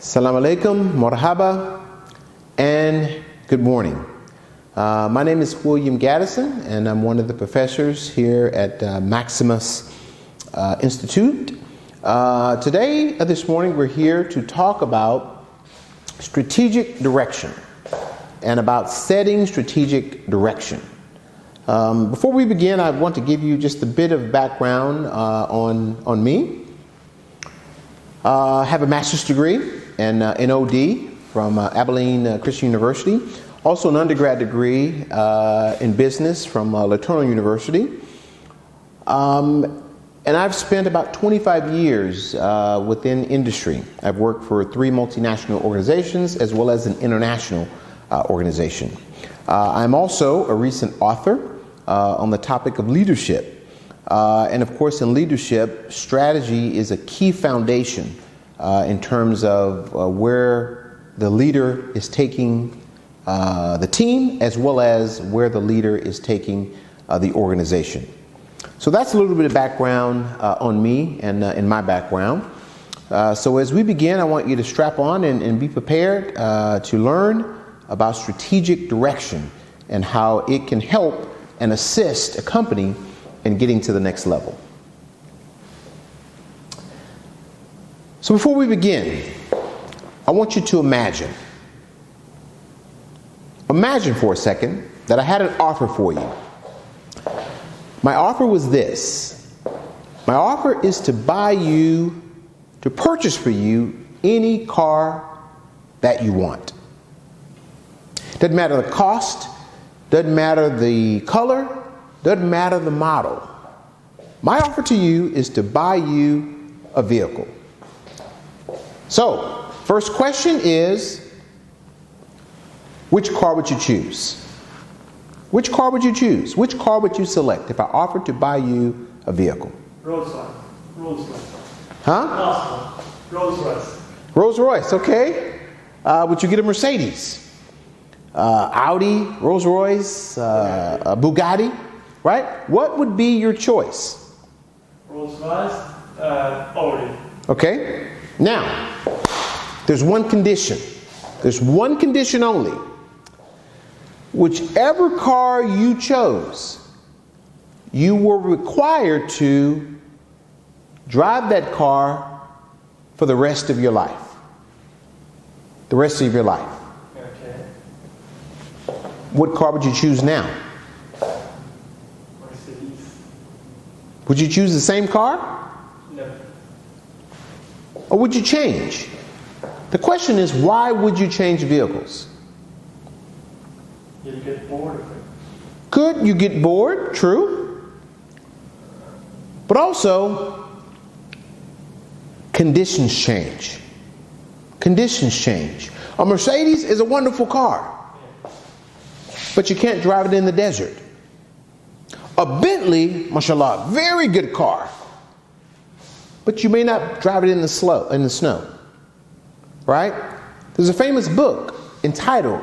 Salam alaikum, marhaba, and good morning. My name is William Gaddison, and I'm one of the professors here at Maximus Institute. This morning, we're here to talk about strategic direction and about setting strategic direction. Before we begin, I want to give you just a bit of background on me. I have a master's degree in OD from Abilene Christian University. Also an undergrad degree in business from LeTourneau University. And I've spent about 25 years within industry. I've worked for 3 multinational organizations as well as an international organization. I'm also a recent author on the topic of leadership. And of course, in leadership, strategy is a key foundation in terms of where the leader is taking the team, as well as where the leader is taking the organization. So that's a little bit of background on me and in my background. So as we begin, I want you to strap on and be prepared to learn about strategic direction and how it can help and assist a company in getting to the next level. So before we begin, I want you to imagine for a second that I had an offer for you. My offer was this. My offer is to purchase for you any car that you want. Doesn't matter the cost, doesn't matter the color, doesn't matter the model. My offer to you is to buy you a vehicle. So, first question is, which car would you choose? Which car would you choose? Which car would you select if I offered to buy you a vehicle? Rolls-Royce. Huh? Rolls-Royce. Rolls-Royce, okay. Would you get a Mercedes? Audi, Rolls-Royce, a Bugatti, right? What would be your choice? Rolls-Royce, Audi. Okay. Now, there's one condition. There's one condition only. Whichever car you chose, you were required to drive that car for the rest of your life. The rest of your life. Okay. What car would you choose now? Mercedes. Would you choose the same car? No. Or would you change? The question is, why would you change vehicles? You get bored of it. Could you get bored? True. But also, conditions change. Conditions change. A Mercedes is a wonderful car, but you can't drive it in the desert. A Bentley, mashallah, very good car, but you may not drive it in the snow. Right? There's a famous book entitled,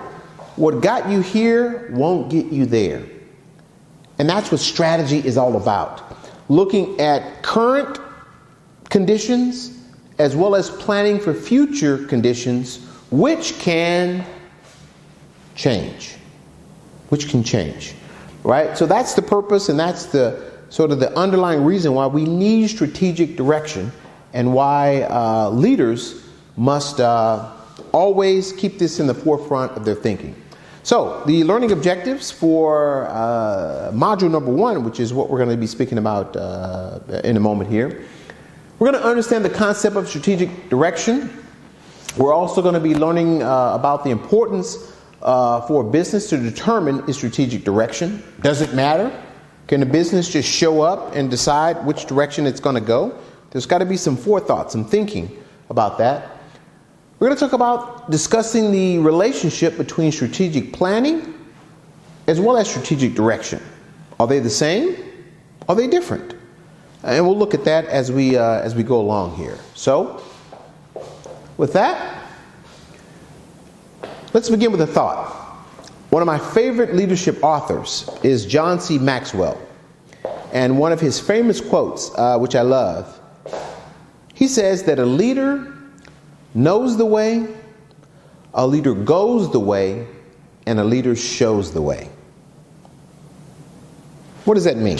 "What Got You Here Won't Get You There." And that's what strategy is all about. Looking at current conditions as well as planning for future conditions which can change. Right? So that's the purpose, and that's the sort of the underlying reason why we need strategic direction, and why leaders must always keep this in the forefront of their thinking. So the learning objectives for module number 1, which is what we're going to be speaking about in a moment here. We're going to understand the concept of strategic direction. We're also going to be learning about the importance for a business to determine its strategic direction. Does it matter? Can a business just show up and decide which direction it's going to go? There's got to be some forethought, some thinking about that. We're going to talk about discussing the relationship between strategic planning as well as strategic direction. Are they the same? Are they different? And we'll look at that as we go along here. So, with that, let's begin with a thought. One of my favorite leadership authors is John C. Maxwell. And one of his famous quotes, which I love, he says that a leader knows the way, a leader goes the way, and a leader shows the way. What does that mean?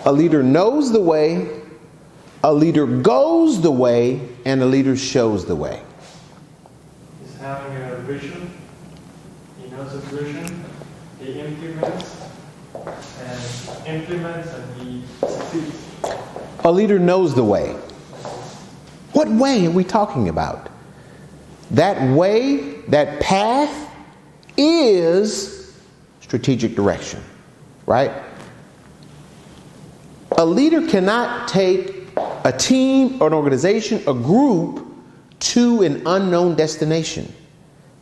A leader knows the way, a leader goes the way, and a leader shows the way. He's having a vision. He knows his vision. He implements and he succeeds. A leader knows the way. What way are we talking about? That way, that path is strategic direction, right? A leader cannot take a team or an organization, a group, to an unknown destination.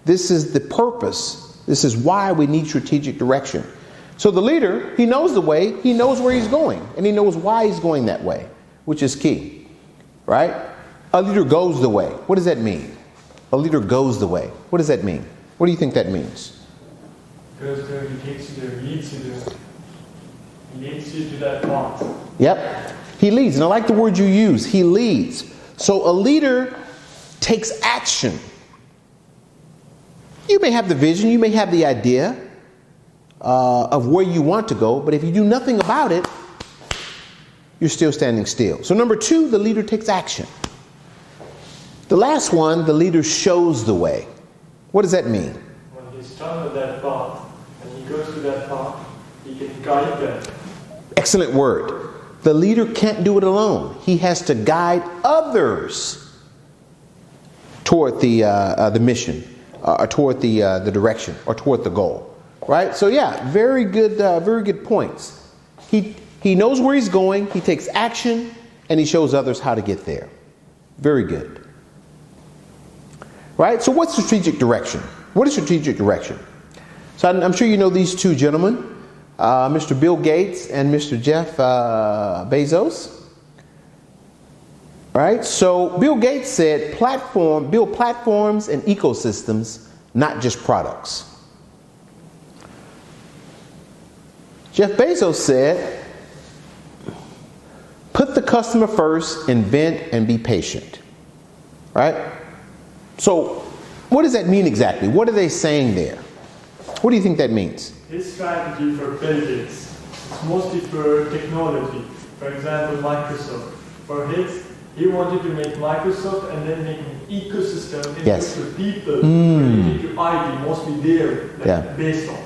This is the purpose. This is why we need strategic direction. So the leader, he knows the way, he knows where he's going, and he knows why he's going that way, which is key, right? A leader goes the way. What does that mean? A leader goes the way. What does that mean? What do you think that means? Goes there, he takes you there, leads you there. He leads you to that path. Yep. He leads. And I like the word you use. He leads. So a leader takes action. You may have the vision, you may have the idea of where you want to go, but if you do nothing about it, you're still standing still. So number 2, the leader takes action. The last one, the leader shows the way. What does that mean? When he's done with that path, and he goes to that path, he can guide them. Excellent word. The leader can't do it alone. He has to guide others toward the mission, or toward the direction, or toward the goal. Right? So yeah, very good points. He knows where he's going. He takes action, and he shows others how to get there. Very good. Right? So what's strategic direction? What is strategic direction? So I'm sure you know these two gentlemen, Mr. Bill Gates and Mr. Jeff Bezos. Right? So Bill Gates said, build platforms and ecosystems, not just products. Jeff Bezos said, put the customer first, invent, and be patient. Right? So, what does that mean exactly? What are they saying there? What do you think that means? His strategy for Bill Gates is mostly for technology. For example, Microsoft. For his, he wanted to make Microsoft and then make an ecosystem in Yes. which the people related to IT, mostly there, based on.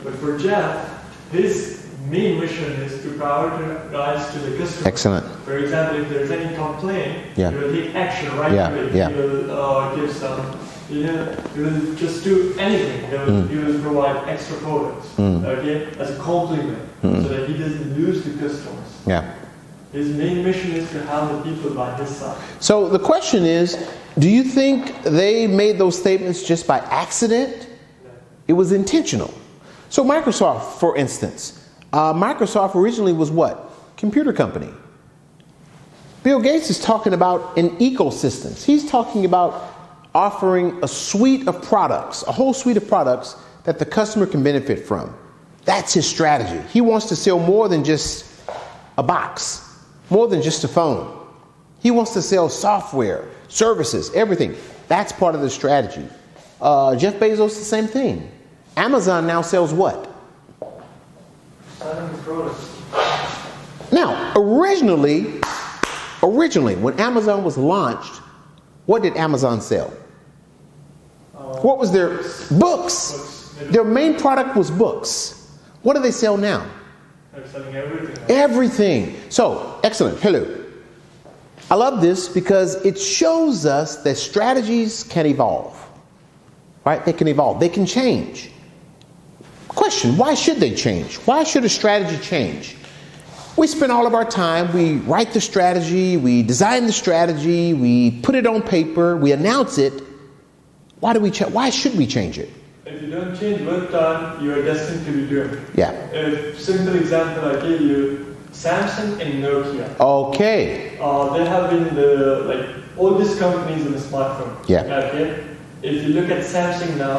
But for Jeff, his main mission is to prioritize to the customer. Excellent. For example, if there's any complaint, Yeah. he will take action right Yeah, away. yeah. He will give some, he will just do anything. He will provide extra products, okay, as a compliment, so that he doesn't lose the customers. Yeah. His main mission is to have the people by his side. So the question is, do you think they made those statements just by accident? It was intentional. So Microsoft, for instance, Microsoft originally was what? Computer company. Bill Gates is talking about an ecosystem. He's talking about offering a suite of products, a whole suite of products that the customer can benefit from. That's his strategy. He wants to sell more than just a box, more than just a phone. He wants to sell software, services, everything. That's part of the strategy. Jeff Bezos, the same thing. Amazon now sells what? Selling the products. Now, originally, when Amazon was launched, what did Amazon sell? What was their books? Their main product was books. What do they sell now? They're selling everything. Everything. So, excellent. Hello. I love this because it shows us that strategies can evolve. Right? They can evolve. They can change. Question, why should they change? Why should a strategy change? We spend all of our time, we write the strategy, we design the strategy, we put it on paper, we announce it. Why should we change it? If you don't change one time, you are destined to be doomed. Yeah. A simple example I give you, Samsung and Nokia. Okay. They have been the oldest companies in the smartphone. Yeah. Okay. If you look at Samsung now,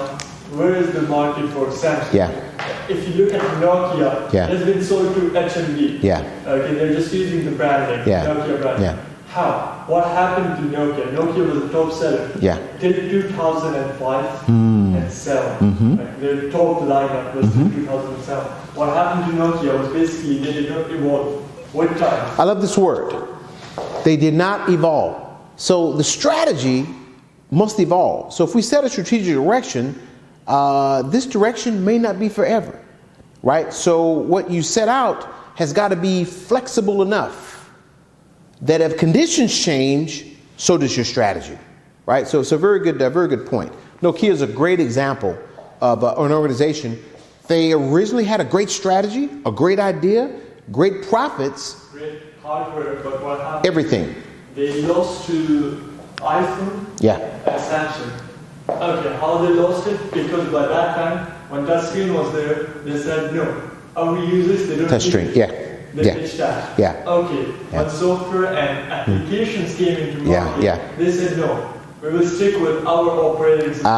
where is the market for Samsung? Yeah. If you look at Nokia, Yeah. it's been sold to HMD. Yeah. Okay, they're just using the brand name, Yeah. Nokia brand. Yeah. How? What happened to Nokia? Nokia was the top seller. Yeah. Till 2005 and 7. Like their top lineup was till 2007. What happened to Nokia was basically they did not evolve with time. I love this word. They did not evolve. So the strategy must evolve. So if we set a strategic direction, this direction may not be forever, right? So what you set out has got to be flexible enough that if conditions change, so does your strategy, right? So it's a very good point. Nokia is a great example of an organization. They originally had a great strategy, a great idea, great profits. Great hardware, but what happened? Everything. They lost to iPhone and Samsung. Okay, how they lost it? Because by that time, when touchscreen was there, they said no. Our users, they don't Touchscreen, They pitched that. Okay, when software and applications came into market, they said no. We will stick with our operating system.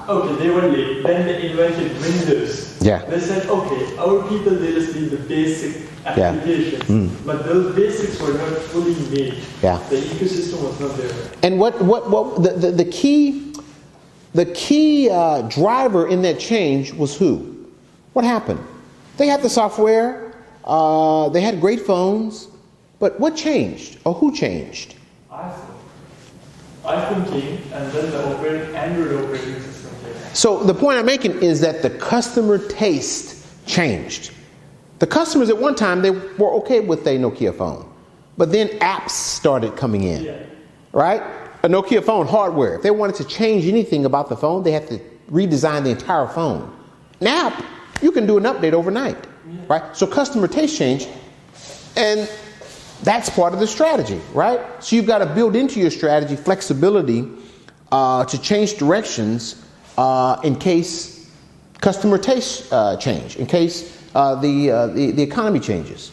Okay, they were late. Then they invented Windows. They said, okay, our people, they just need the basic applications. But those basics were not fully made. The ecosystem was not there. And what the key driver in that change was who? What happened? They had the software, they had great phones, but what changed? Or who changed? iPhone came, and then the Android operating system came. So the point I'm making is that the customer taste changed. The customers at one time, they were okay with a Nokia phone, but then apps started coming in, right? A Nokia phone hardware. If they wanted to change anything about the phone, they had to redesign the entire phone. An app, you can do an update overnight, right? So customer taste changed, and that's part of the strategy, right? So you've got to build into your strategy flexibility to change directions in case customer tastes change, in case the economy changes,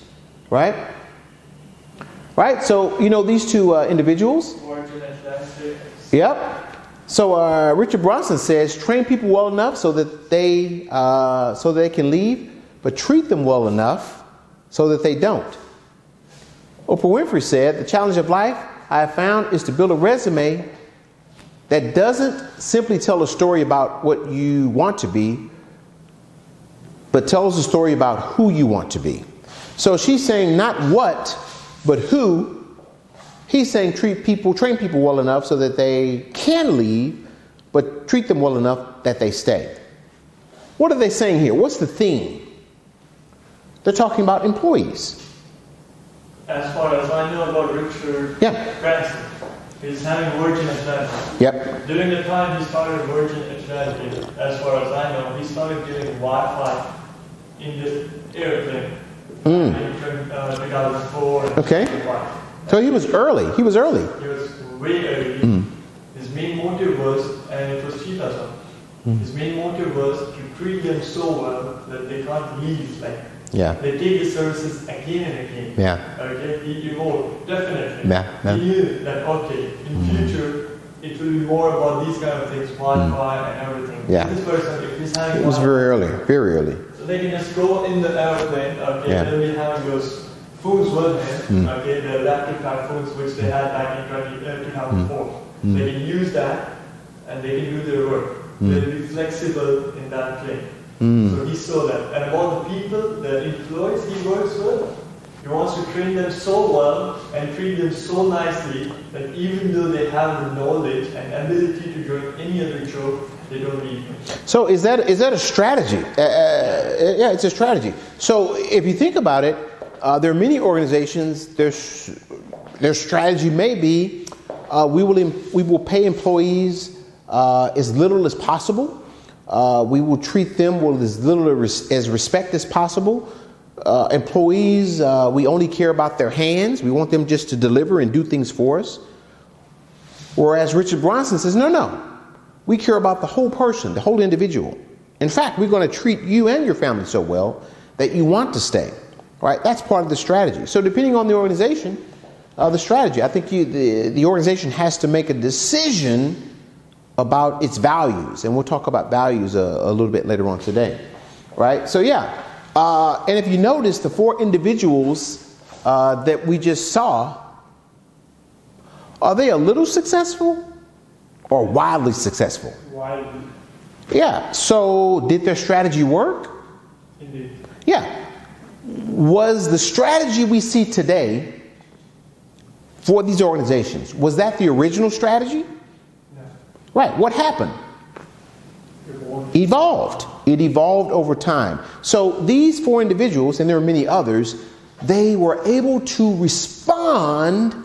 right? Right? So, these two individuals. Yep. So Richard Branson says, train people well enough so that they can leave, but treat them well enough so that they don't. Oprah Winfrey said, the challenge of life I have found is to build a resume that doesn't simply tell a story about what you want to be, but tells a story about who you want to be. So she's saying not what, but who. He's saying train people well enough so that they can leave, but treat them well enough that they stay. What are they saying here? What's the theme? They're talking about employees. As far as I know about Richard Branson, he's having Virgin Atlantic. Yep. During the time he started Virgin Atlantic, as far as I know, he started giving Wi-Fi in the airplane in 2004. Okay. So he was early. He was way early. His main motive was, and it was cheap as well, his main motive was to treat them so well that they can't leave. They take the services again and again. Okay, he evolved, definitely. He knew that, okay, in future, it will be more about these kind of things, Wi-Fi and everything. This person, if he's having it was very early. So they can just go in the airplane, they'll be having those phones with him, the laptop type phones which they had back in 2004. They can use that and they can do their work. They'll be flexible in that plane. So he saw that. And about the people, the employees he works with, he wants to train them so well and treat them so nicely that even though they have the knowledge and ability to join any other job, they don't leave him. So is that a strategy? Yeah, it's a strategy. So if you think about it, there are many organizations, their strategy may be, we will pay employees as little as possible. We will treat them with as little as respect as possible. Employees, we only care about their hands. We want them just to deliver and do things for us. Whereas Richard Branson says, no. We care about the whole person, the whole individual. In fact, we're going to treat you and your family so well that you want to stay. Right? That's part of the strategy. So depending on the organization, the strategy, I think the organization has to make a decision about its values, and we'll talk about values a little bit later on today, right? So and if you notice, the four individuals that we just saw, Are they a little successful or wildly successful? Wildly. Yeah. So did their strategy work? Indeed. Yeah. Was the strategy we see today for these organizations, was that the original strategy? No. Right. What happened? Evolved. It evolved over time. So these 4 individuals, and there are many others, they were able to respond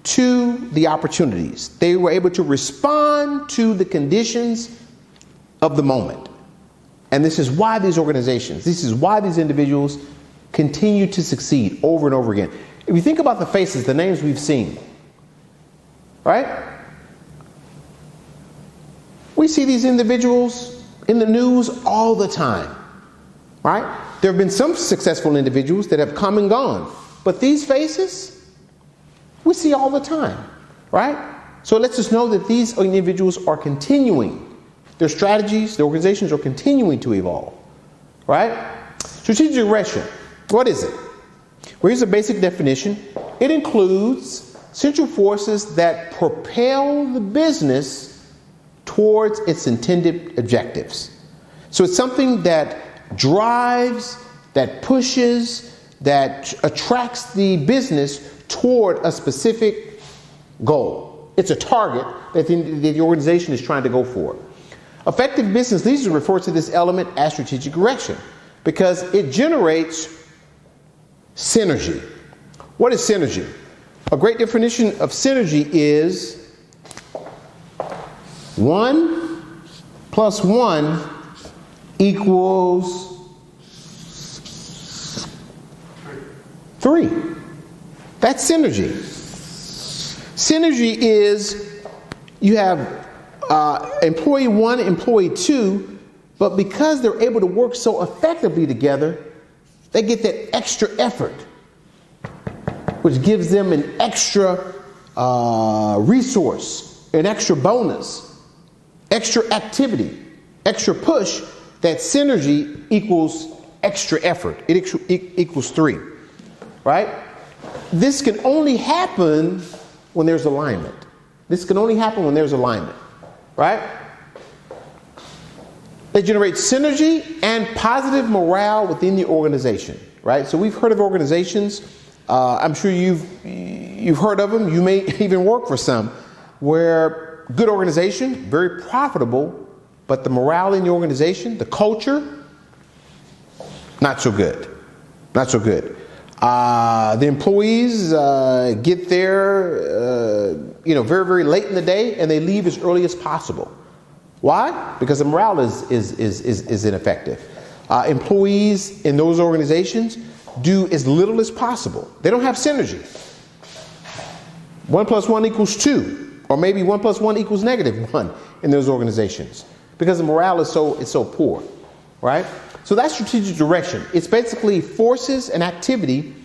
to the opportunities. They were able to respond to the conditions of the moment. And this is why these organizations, this is why these individuals continue to succeed over and over again. If you think about the faces, the names we've seen, right? We see these individuals in the news all the time, right? There have been some successful individuals that have come and gone, but these faces, we see all the time, right? So let's just know that these individuals are continuing. Their strategies, their organizations are continuing to evolve, right? Strategic direction, what is it? Well, here's a basic definition. It includes central forces that propel the business towards its intended objectives. So it's something that drives, that pushes, that attracts the business toward a specific goal. It's a target that the organization is trying to go for. Effective business leaders refer to this element as strategic direction because it generates synergy. What is synergy? A great definition of synergy is 1 + 1 equals 3. That's synergy. Synergy is you have employee 1, employee 2, but because they're able to work so effectively together, they get that extra effort, which gives them an extra resource, an extra bonus, extra activity, extra push. That synergy equals extra effort. It equals 3, right? This can only happen when there's alignment. This can only happen when there's alignment, right? They generate synergy and positive morale within the organization, right? So we've heard of organizations. I'm sure you've heard of them. You may even work for some where good organization, very profitable, but the morale in the organization, the culture, not so good. Not so good. The employees get there, very, very late in the day, and they leave as early as possible. Why? Because the morale is ineffective. Employees in those organizations do as little as possible. They don't have synergy. 1 + 1 equals 2, or maybe 1 + 1 equals -1 in those organizations because the morale is so poor, right? So that's strategic direction. It's basically forces and activity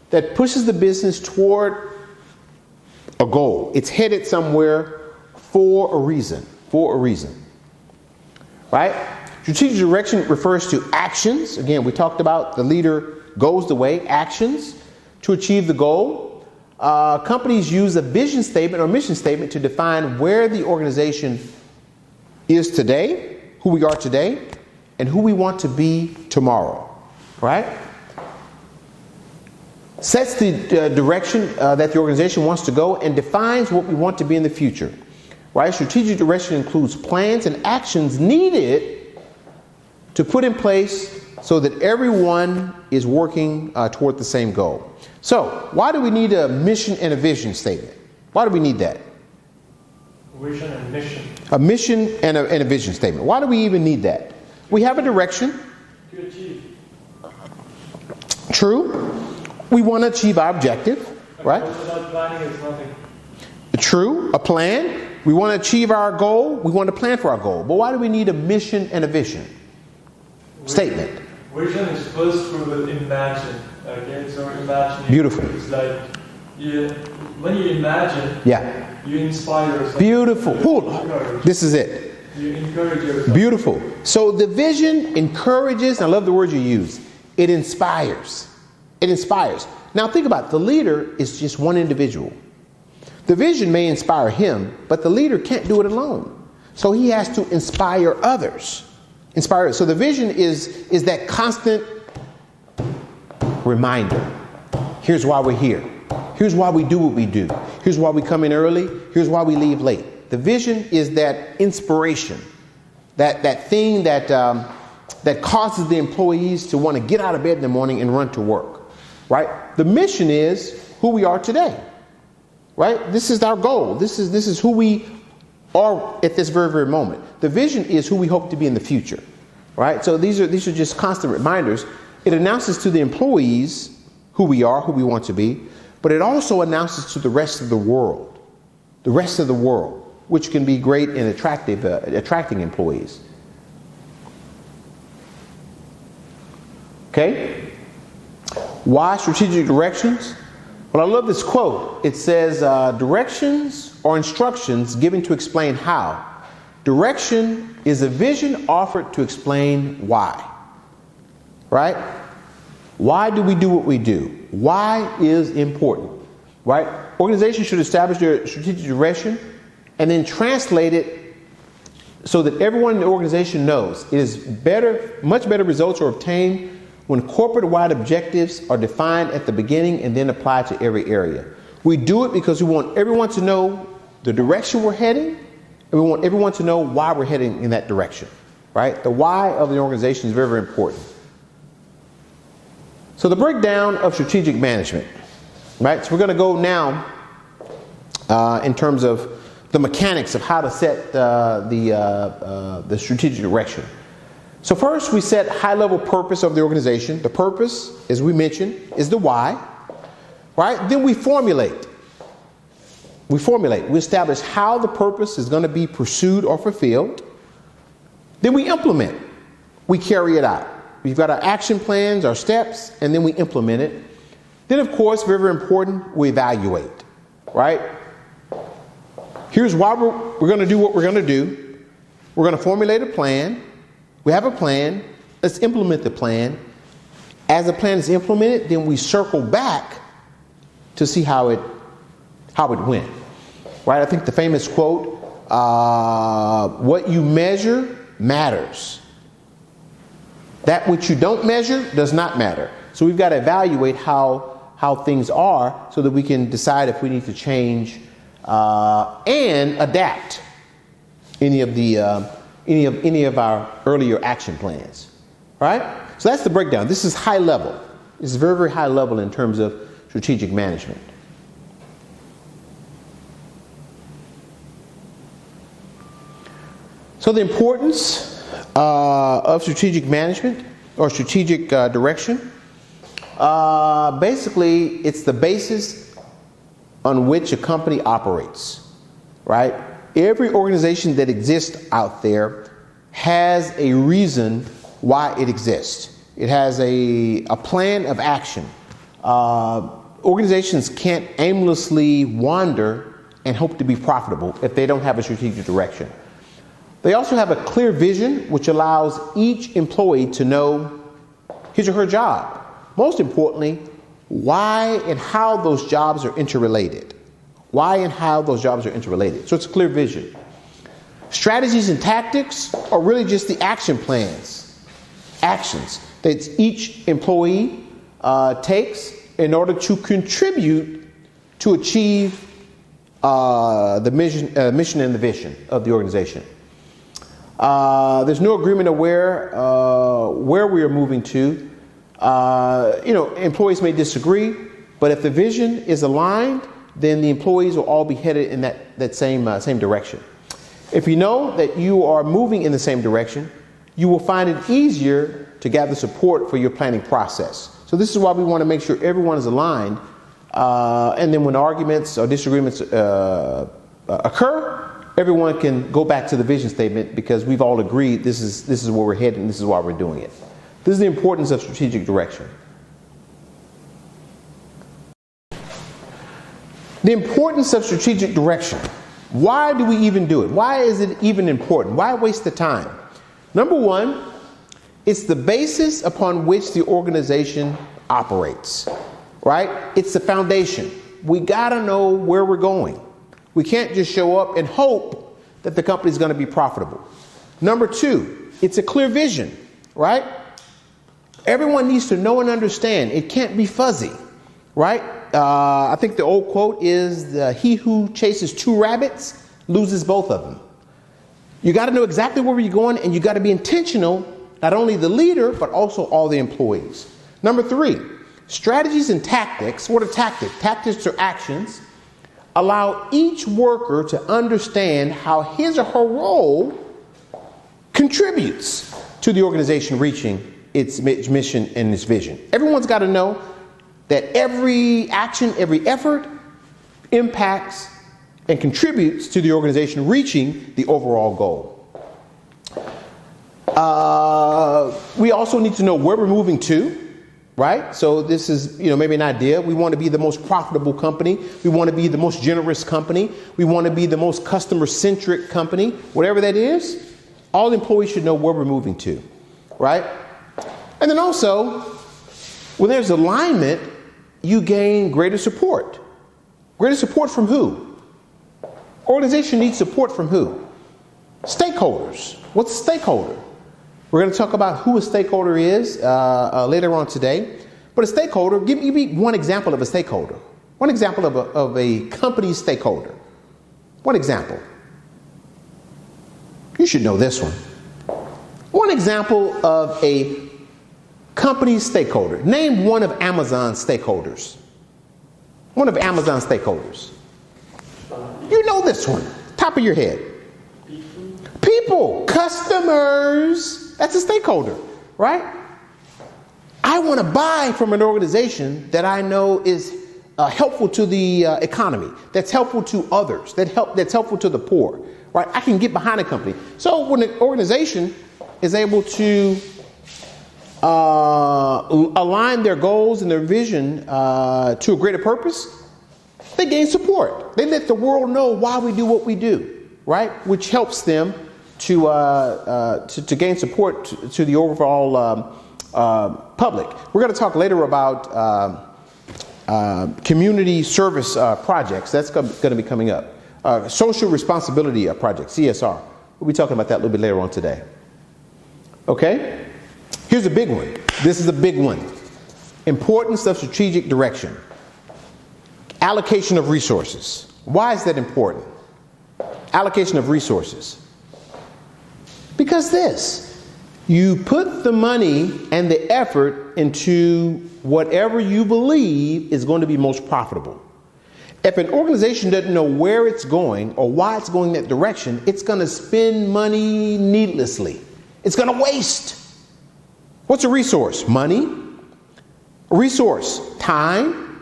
that pushes the business toward a goal. It's headed somewhere for a reason, right? Strategic direction refers to actions. Again, we talked about the leader goes the way, actions to achieve the goal. Companies use a vision statement or mission statement to define where the organization is today, who we are today, and who we want to be tomorrow, right? Sets the direction that the organization wants to go and defines what we want to be in the future, right? Strategic direction includes plans and actions needed to put in place so that everyone is working toward the same goal. So, why do we need a mission and a vision statement? Why do we need that? Vision and mission. A mission and a vision statement. Why do we even need that? We have a direction. To achieve. True. We want to achieve our objective, right? Without planning is nothing. True. A plan. We want to achieve our goal. We want to plan for our goal. But why do we need a mission and a vision statement? Vision is first we will imagine. Okay, so imagining. Beautiful. It's like when you imagine, you inspire yourself. Beautiful. This is it. You encourage yourself. Beautiful. So the vision encourages, and I love the word you use, it inspires. It inspires. Now think about it. The leader is just one individual. The vision may inspire him, but the leader can't do it alone. So he has to inspire others. Inspire. So the vision is that constant reminder. Here's why we're here. Here's why we do what we do. Here's why we come in early. Here's why we leave late. The vision is that inspiration, that thing that causes the employees to want to get out of bed in the morning and run to work, right? The mission is who we are today, right? This is our goal. This is who we are at this very, very moment. The vision is who we hope to be in the future, right? So these are just constant reminders. It announces to the employees who we are, who we want to be, but it also announces to the rest of the world, which can be great in attracting employees. Okay? Why strategic directions? Well, I love this quote. It says, directions or instructions given to explain how. Direction is a vision offered to explain why. Right? Why do we do what we do? Why is important? Right? Organizations should establish their strategic direction and then translate it so that everyone in the organization knows it is better, much better results are obtained when corporate-wide objectives are defined at the beginning and then applied to every area. We do it because we want everyone to know the direction we're heading, and we want everyone to know why we're heading in that direction, right? The why of the organization is very, very important. So the breakdown of strategic management, right? So we're going to go now in terms of the mechanics of how to set the strategic direction. So first, we set high-level purpose of the organization. The purpose, as we mentioned, is the why, right? Then we formulate. We establish how the purpose is going to be pursued or fulfilled. Then we implement. We carry it out. We've got our action plans, our steps, and then we implement it. Then, of course, very, very important, we evaluate, right? Here's why we're going to do what we're going to do. We're going to formulate a plan. We have a plan. Let's implement the plan. As the plan is implemented, then we circle back to see how it went. Right? I think the famous quote, what you measure matters. That which you don't measure does not matter. So we've got to evaluate how things are so that we can decide if we need to change and adapt any of our earlier action plans. Right? So that's the breakdown. This is high level. This is very, very high level in terms of strategic management. So the importance of strategic management or strategic direction, basically it's the basis on which a company operates, right? Every organization that exists out there has a reason why it exists. It has a plan of action. Organizations can't aimlessly wander and hope to be profitable if they don't have a strategic direction. They also have a clear vision which allows each employee to know his or her job. Most importantly, why and how those jobs are interrelated. Why and how those jobs are interrelated. So it's a clear vision. Strategies and tactics are really just the action plans, actions that each employee takes in order to contribute to achieve the mission and the vision of the organization. There's no agreement of where we are moving to. Employees may disagree, but if the vision is aligned, then the employees will all be headed in that same direction. If you know that you are moving in the same direction, you will find it easier to gather support for your planning process. So this is why we want to make sure everyone is aligned. And then when arguments or disagreements occur, everyone can go back to the vision statement because we've all agreed this is where we're headed and this is why we're doing it. This is the importance of strategic direction. The importance of strategic direction. Why do we even do it? Why is it even important? Why waste the time? Number one, it's the basis upon which the organization operates, right? It's the foundation. We got to know where we're going. We can't just show up and hope that the company is going to be profitable. Number two, it's a clear vision, right? Everyone needs to know and understand. It can't be fuzzy, right? I think the old quote is, he who chases two rabbits loses both of them. You got to know exactly where you're going, and you got to be intentional, not only the leader, but also all the employees. Number three, strategies and tactics. What are tactics? Tactics are actions. Allow each worker to understand how his or her role contributes to the organization reaching its mission and its vision. Everyone's got to know that every action, every effort impacts and contributes to the organization reaching the overall goal. We also need to know where we're moving to, right? So this is, maybe an idea. We want to be the most profitable company. We want to be the most generous company. We want to be the most customer-centric company. Whatever that is, all employees should know where we're moving to, right? And then also, when there's alignment, you gain greater support. Greater support from who? Organization needs support from who? Stakeholders. What's a stakeholder? We're going to talk about who a stakeholder is later on today. But a stakeholder, give me one example of a stakeholder. One example of a company stakeholder. One example. You should know this one. One example of a company stakeholder. Name one of Amazon's stakeholders. One of Amazon's stakeholders. You know this one. Top of your head. People. Customers. That's a stakeholder, right? I want to buy from an organization that I know is helpful to the economy, that's helpful to others, that's helpful to the poor, right? I can get behind a company. So when an organization is able to align their goals and their vision to a greater purpose, they gain support. They let the world know why we do what we do, right? Which helps them to gain support to the overall public. We're going to talk later about community service projects. That's going to be coming up. Social responsibility projects, CSR. We'll be talking about that a little bit later on today. Okay? Here's a big one. This is a big one. Importance of strategic direction. Allocation of resources. Why is that important? Allocation of resources. Because you put the money and the effort into whatever you believe is going to be most profitable. If an organization doesn't know where it's going or why it's going that direction, it's going to spend money needlessly. It's going to waste. What's a resource? Money. A resource, time.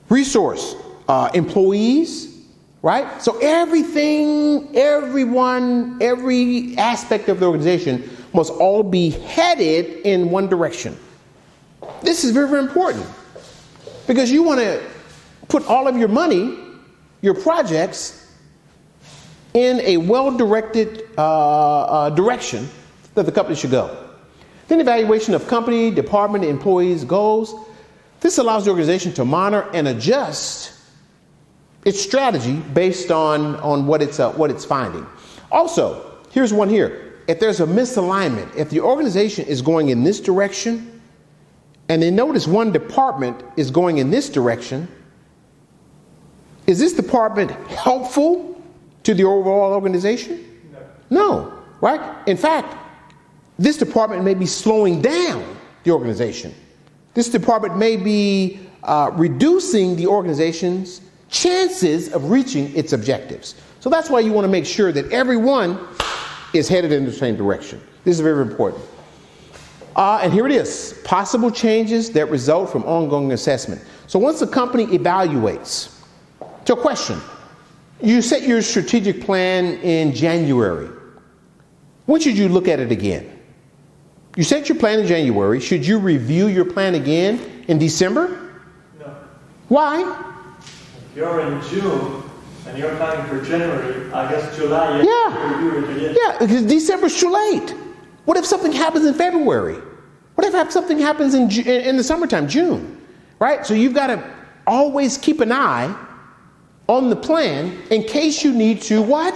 Resource, employees. Right? So everything, everyone, every aspect of the organization must all be headed in one direction. This is very, very important because you want to put all of your money, your projects, in a well-directed direction that the company should go. Then evaluation of company, department, employees' goals. This allows the organization to monitor and adjust its strategy based on what it's finding. Also, here's one here. If there's a misalignment, if the organization is going in this direction, and they notice one department is going in this direction, is this department helpful to the overall organization? No, right? In fact, this department may be slowing down the organization. This department may be reducing the organization's chances of reaching its objectives. So that's why you want to make sure that everyone is headed in the same direction. This is very important. And here it is. Possible changes that result from ongoing assessment. So once the company evaluates, to a question, you set your strategic plan in January. When should you look at it again? You set your plan in January. Should you review your plan again in December? No. Why? You're in June and you're planning for January, I guess July. Yeah, because December's too late. What if something happens in February? What if something happens in the summertime, June? Right? So you've got to always keep an eye on the plan in case you need to what?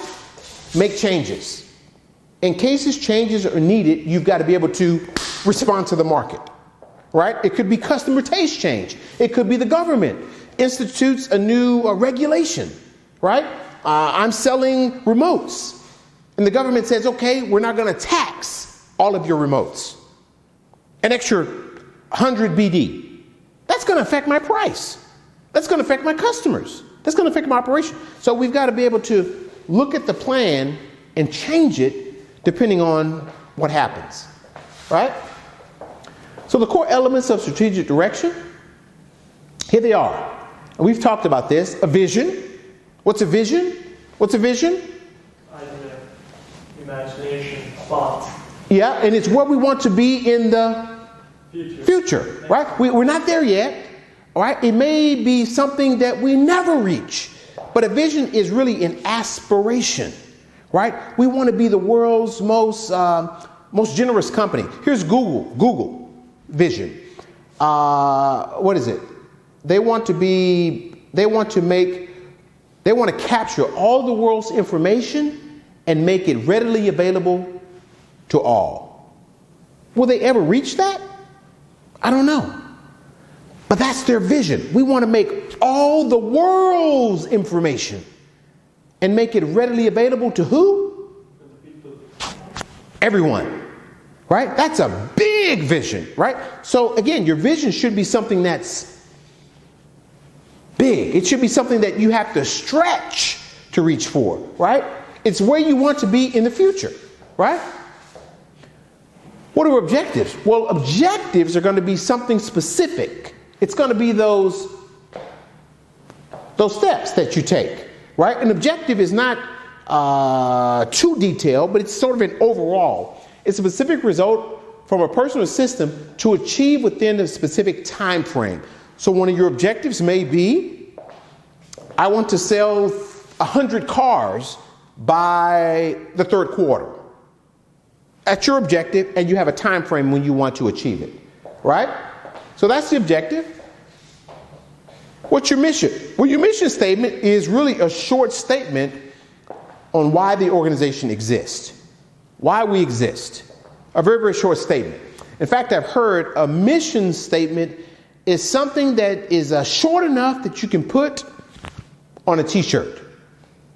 Make changes. In cases changes are needed, you've got to be able to respond to the market, right? It could be customer taste change. It could be the government institutes a new regulation, right? I'm selling remotes. And the government says, okay, we're not going to tax all of your remotes. An extra 100 BD. That's going to affect my price. That's going to affect my customers. That's going to affect my operation. So we've got to be able to look at the plan and change it depending on what happens, right? So the core elements of strategic direction, here they are. And we've talked about this. A vision. What's a vision? What's a vision? Idea, imagination, thought. Yeah, and it's what we want to be in the future, right? We're not there yet, all right? It may be something that we never reach, but a vision is really an aspiration, right? We want to be the world's most generous company. Here's Google vision. What is it? They want to capture all the world's information and make it readily available to all. Will they ever reach that? I don't know. But that's their vision. We want to make all the world's information and make it readily available to who? Everyone. Right? That's a big vision, right? So again, your vision should be something that's big. It should be something that you have to stretch to reach for, right? It's where you want to be in the future, right? What are objectives? Well, objectives are going to be something specific. It's going to be those steps that you take, right? An objective is not too detailed, but it's sort of an overall. It's a specific result from a person or system to achieve within a specific time frame. So one of your objectives may be, I want to sell 100 cars by the third quarter. That's your objective, and you have a time frame when you want to achieve it, right? So that's the objective. What's your mission? Well, your mission statement is really a short statement on why the organization exists, why we exist. A very, very short statement. In fact, I've heard a mission statement is something that is short enough that you can put on a t-shirt,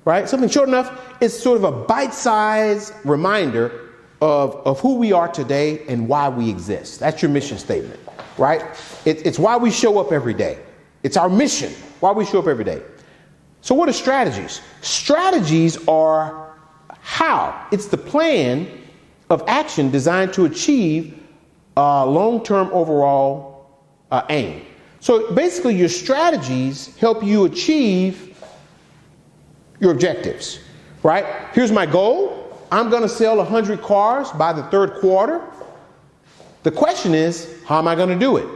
right? Something short enough. It's sort of a bite-sized reminder of who we are today and why we exist. That's your mission statement, right? It's why we show up every day. It's our mission, why we show up every day. So what are strategies? Strategies are how. It's the plan of action designed to achieve long-term overall aim. So basically your strategies help you achieve your objectives, right? Here's my goal. I'm going to sell 100 cars by the third quarter. The question is, how am I going to do it?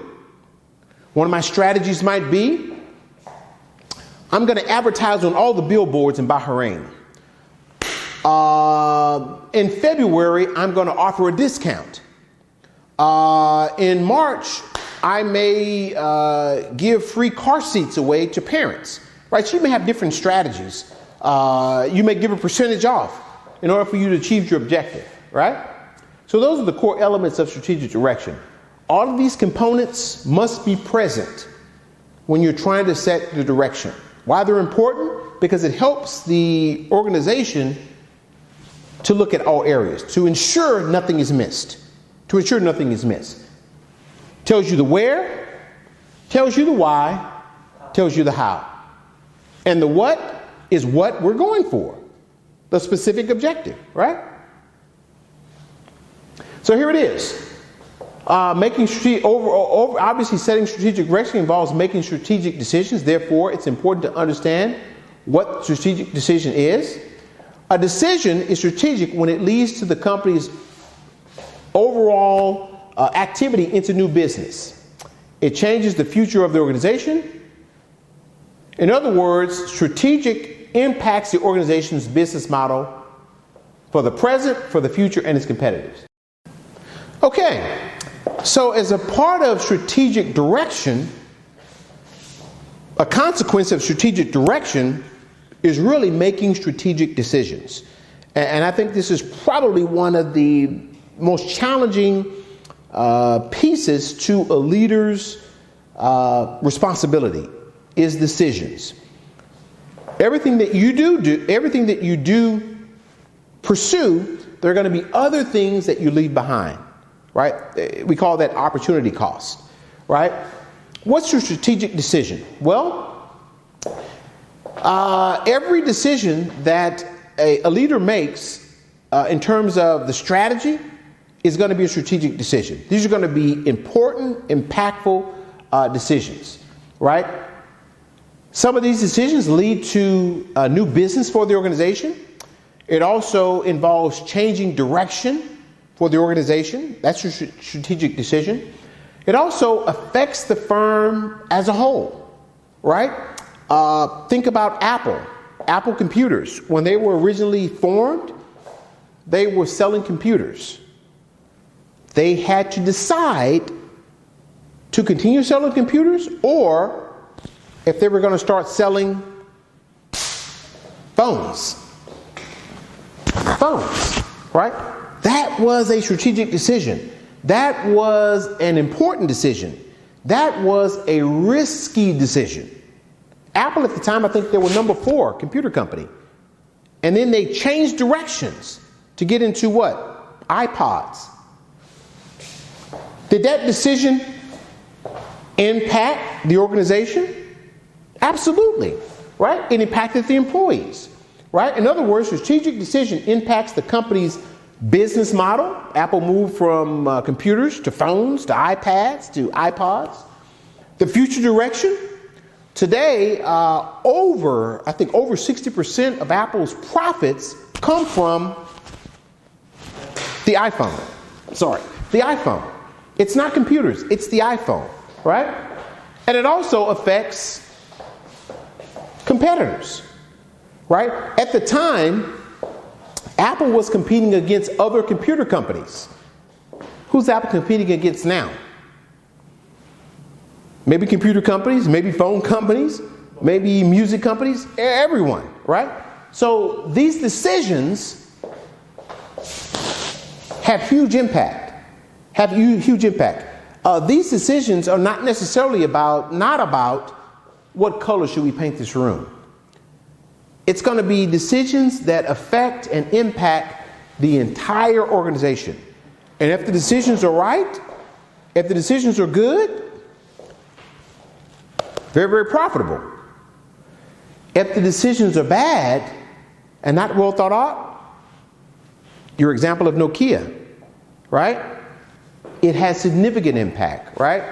One of my strategies might be, I'm going to advertise on all the billboards in Bahrain. In February, I'm going to offer a discount. In March, I may give free car seats away to parents, right? So you may have different strategies. You may give a percentage off in order for you to achieve your objective, right? So those are the core elements of strategic direction. All of these components must be present when you're trying to set the direction. Why they're important? Because it helps the organization to look at all areas, to ensure nothing is missed. To ensure nothing is missed. Tells you the where, tells you the why, tells you the how. And the what is what we're going for. The specific objective, right? So here it is. Obviously setting strategic direction involves making strategic decisions. Therefore, it's important to understand what strategic decision is. A decision is strategic when it leads to the company's overall activity into new business. It changes the future of the organization. In other words, strategic impacts the organization's business model for the present, for the future, and its competitors. Okay, so as a part of strategic direction, A consequence of strategic direction is really making strategic decisions. And I think this is probably one of the most challenging pieces to a leader's responsibility is decisions. Everything that you do pursue, there are going to be other things that you leave behind, right? We call that opportunity cost, right? What's your strategic decision? Well, every decision that a leader makes in terms of the strategy is going to be a strategic decision. These are going to be important, impactful decisions, right? Some of these decisions lead to a new business for the organization. It also involves changing direction for the organization. That's your strategic decision. It also affects the firm as a whole, right? Think about Apple computers. When they were originally formed, they were selling computers. They had to decide to continue selling computers, or if they were going to start selling phones, right? That was a strategic decision. That was an important decision. That was a risky decision. Apple at the time, I think they were number 4 computer company. And then they changed directions to get into what? iPods. Did that decision impact the organization? Absolutely, right? It impacted the employees, right? In other words, strategic decision impacts the company's business model. Apple moved from computers to phones to iPads to iPods. The future direction. Today, over 60% of Apple's profits come from the iPhone. The iPhone. It's not computers, it's the iPhone, right? And it also affects competitors, right? At the time, Apple was competing against other computer companies. Who's Apple competing against now? Maybe computer companies, maybe phone companies, maybe music companies, everyone, right? So these decisions have huge impact. These decisions are not necessarily not about what color should we paint this room. It's going to be decisions that affect and impact the entire organization. And if the decisions are right, if the decisions are good, very, very profitable. If the decisions are bad and not well thought out, your example of Nokia, right? It has significant impact, right?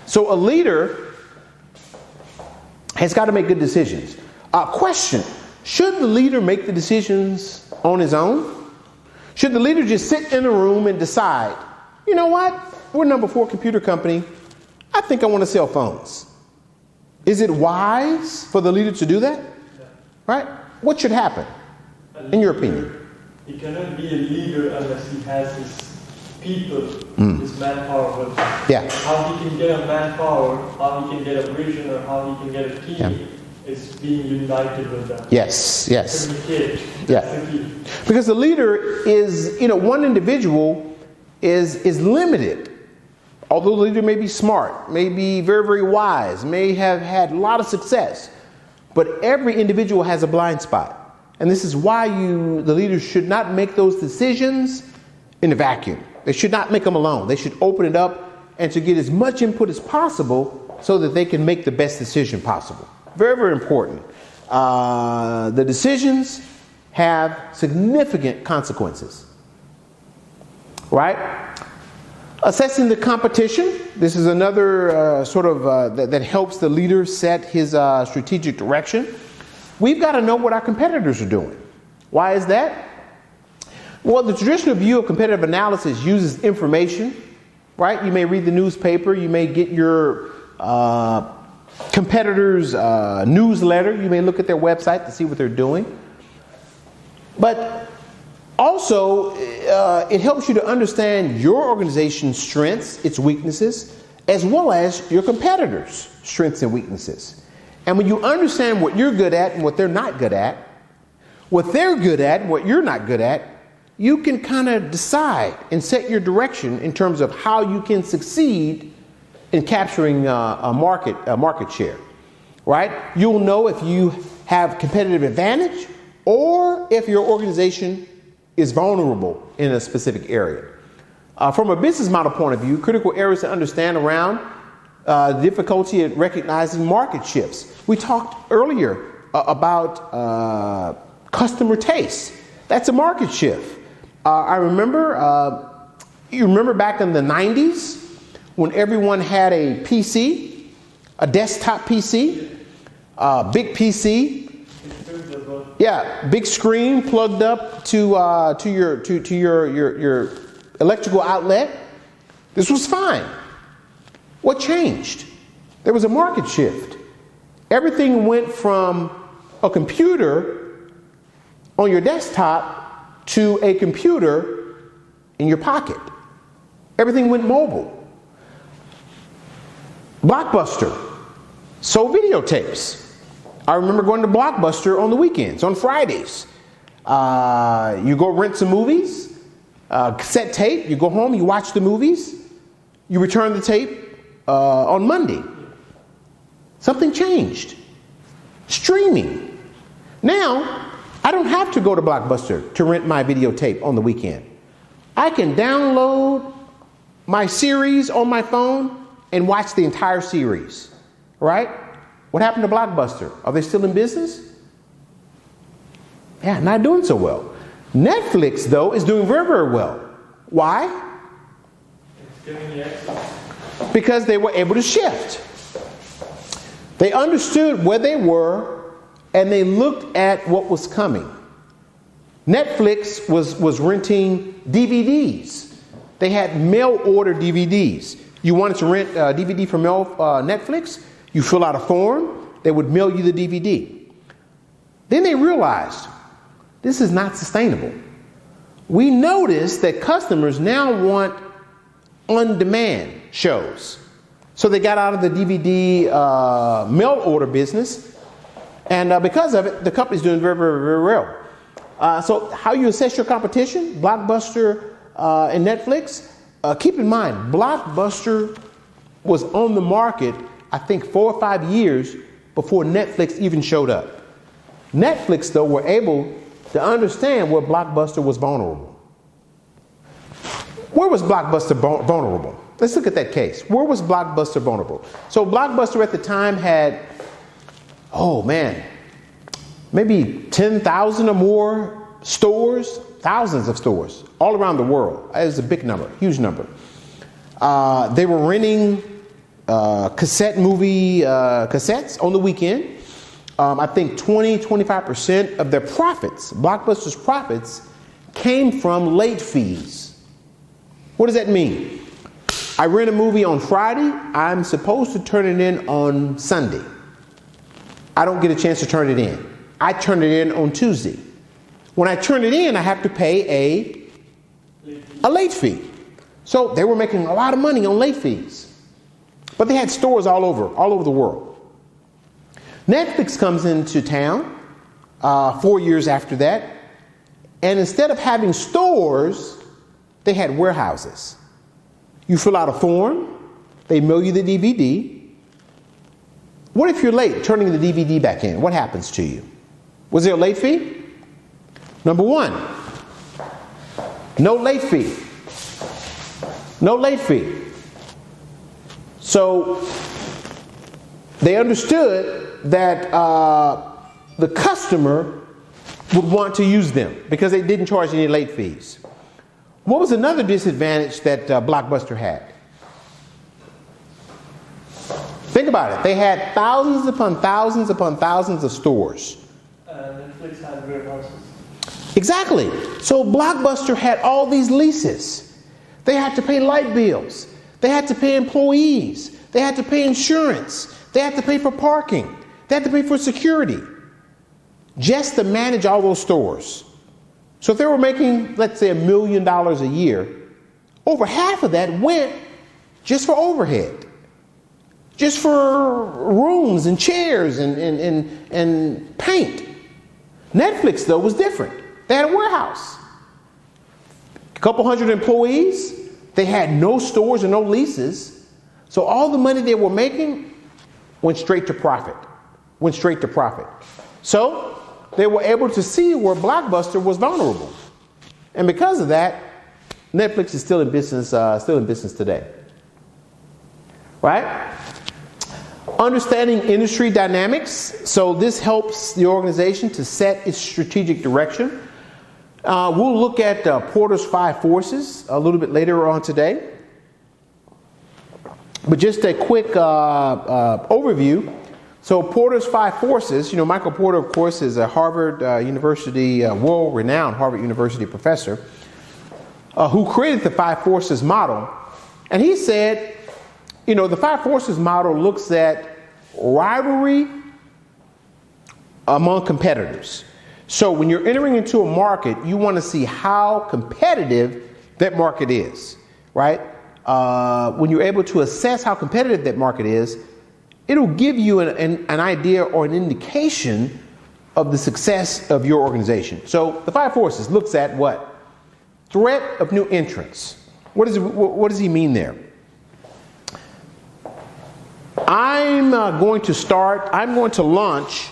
So a leader has got to make good decisions. Question, should the leader make the decisions on his own? Should the leader just sit in a room and decide, you know what, we're number 4 computer company, I think I want to sell phones. Is it wise for the leader to do that? Yeah. Right? What should happen, in your opinion? He cannot be a leader unless he has his people, his manpower with him. Yeah. How he can get a manpower, how he can get a vision, or how he can get a team. Yeah. Is being united with them. Yes. Communicate. Yeah. That's the key. Because the leader is, one individual is limited. Although the leader may be smart, may be very, very wise, may have had a lot of success, but every individual has a blind spot. And this is why the leader should not make those decisions in a vacuum. They should not make them alone. They should open it up and to get as much input as possible so that they can make the best decision possible. Very, very important. The decisions have significant consequences, right? Assessing the competition. This is another that helps the leader set his strategic direction. We've got to know what our competitors are doing. Why is that? Well, the traditional view of competitive analysis uses information, right? You may read the newspaper. You may get your competitors' newsletter. You may look at their website to see what they're doing. But also, it helps you to understand your organization's strengths, its weaknesses, as well as your competitors' strengths and weaknesses. And when you understand what you're good at and what they're not good at, what they're good at and what you're not good at, you can kind of decide and set your direction in terms of how you can succeed in capturing a market share, right? You'll know if you have competitive advantage or if your organization is vulnerable in a specific area. From a business model point of view, critical areas to understand around difficulty at recognizing market shifts. We talked earlier about customer taste. That's a market shift. I remember, you remember back in the 90s when everyone had a PC, a desktop PC, big PC. Yeah, big screen plugged up to your electrical outlet. This was fine. What changed? There was a market shift. Everything went from a computer on your desktop to a computer in your pocket. Everything went mobile. Blockbuster sold videotapes. I remember going to Blockbuster on the weekends, on Fridays. You go rent some movies, cassette tape, you go home, you watch the movies, you return the tape on Monday. Something changed. Streaming. Now, I don't have to go to Blockbuster to rent my videotape on the weekend. I can download my series on my phone and watch the entire series, right? What happened to Blockbuster? Are they still in business? Yeah, not doing so well. Netflix, though, is doing very, very well. Why? It's giving you access. Because they were able to shift. They understood where they were and they looked at what was coming. Netflix was renting DVDs. They had mail order DVDs. You wanted to rent a DVD from Netflix? You fill out a form, they would mail you the DVD. Then they realized this is not sustainable. We noticed that customers now want on-demand shows. So they got out of the DVD mail order business, and because of it, the company's doing very, very, very well. So how you assess your competition, Blockbuster and Netflix, keep in mind, Blockbuster was on the market, I think 4 or 5 years before Netflix even showed up. Netflix, though, were able to understand where Blockbuster was vulnerable. Where was Blockbuster vulnerable? Let's look at that case. Where was Blockbuster vulnerable? So Blockbuster at the time had, maybe 10,000 or more stores, thousands of stores all around the world. It was a big number, huge number. They were renting cassette movie cassettes on the weekend. I think 20-25% of their profits, Blockbuster's profits, came from late fees. What does that mean? I rent a movie on Friday. I'm supposed to turn it in on Sunday. I don't get a chance to turn it in. I turn it in on Tuesday. When I turn it in, I have to pay a late fee. So they were making a lot of money on late fees. But they had stores all over the world. Netflix comes into town 4 years after that. And instead of having stores, they had warehouses. You fill out a form, they mail you the DVD. What if you're late turning the DVD back in? What happens to you? Was there a late fee? Number one, no late fee. No late fee. So they understood that the customer would want to use them because they didn't charge any late fees. What was another disadvantage that Blockbuster had? Think about it. They had thousands upon thousands upon thousands of stores. Netflix had warehouses. Exactly. So Blockbuster had all these leases. They had to pay light bills. They had to pay employees. They had to pay insurance. They had to pay for parking. They had to pay for security just to manage all those stores. So if they were making, let's say, $1 million a year, over half of that went just for overhead. just for rooms and chairs and paint. Netflix, though, was different. They had a warehouse. A couple hundred employees. They had no stores and no leases. So all the money they were making went straight to profit. So they were able to see where Blockbuster was vulnerable. And because of that, Netflix is still in business today. Right? Understanding industry dynamics. So this helps the organization to set its strategic direction. We'll look at Porter's 5 forces a little bit later on today. But just a quick overview. So Porter's 5 forces, Michael Porter, of course, is a Harvard University, world-renowned Harvard University professor who created the 5 forces model. And he said, the 5 forces model looks at rivalry among competitors. So when you're entering into a market, you want to see how competitive that market is, right? When you're able to assess how competitive that market is, it'll give you an idea or an indication of the success of your organization. So the 5 forces looks at what? Threat of new entrants. What does he mean there? I'm going to launch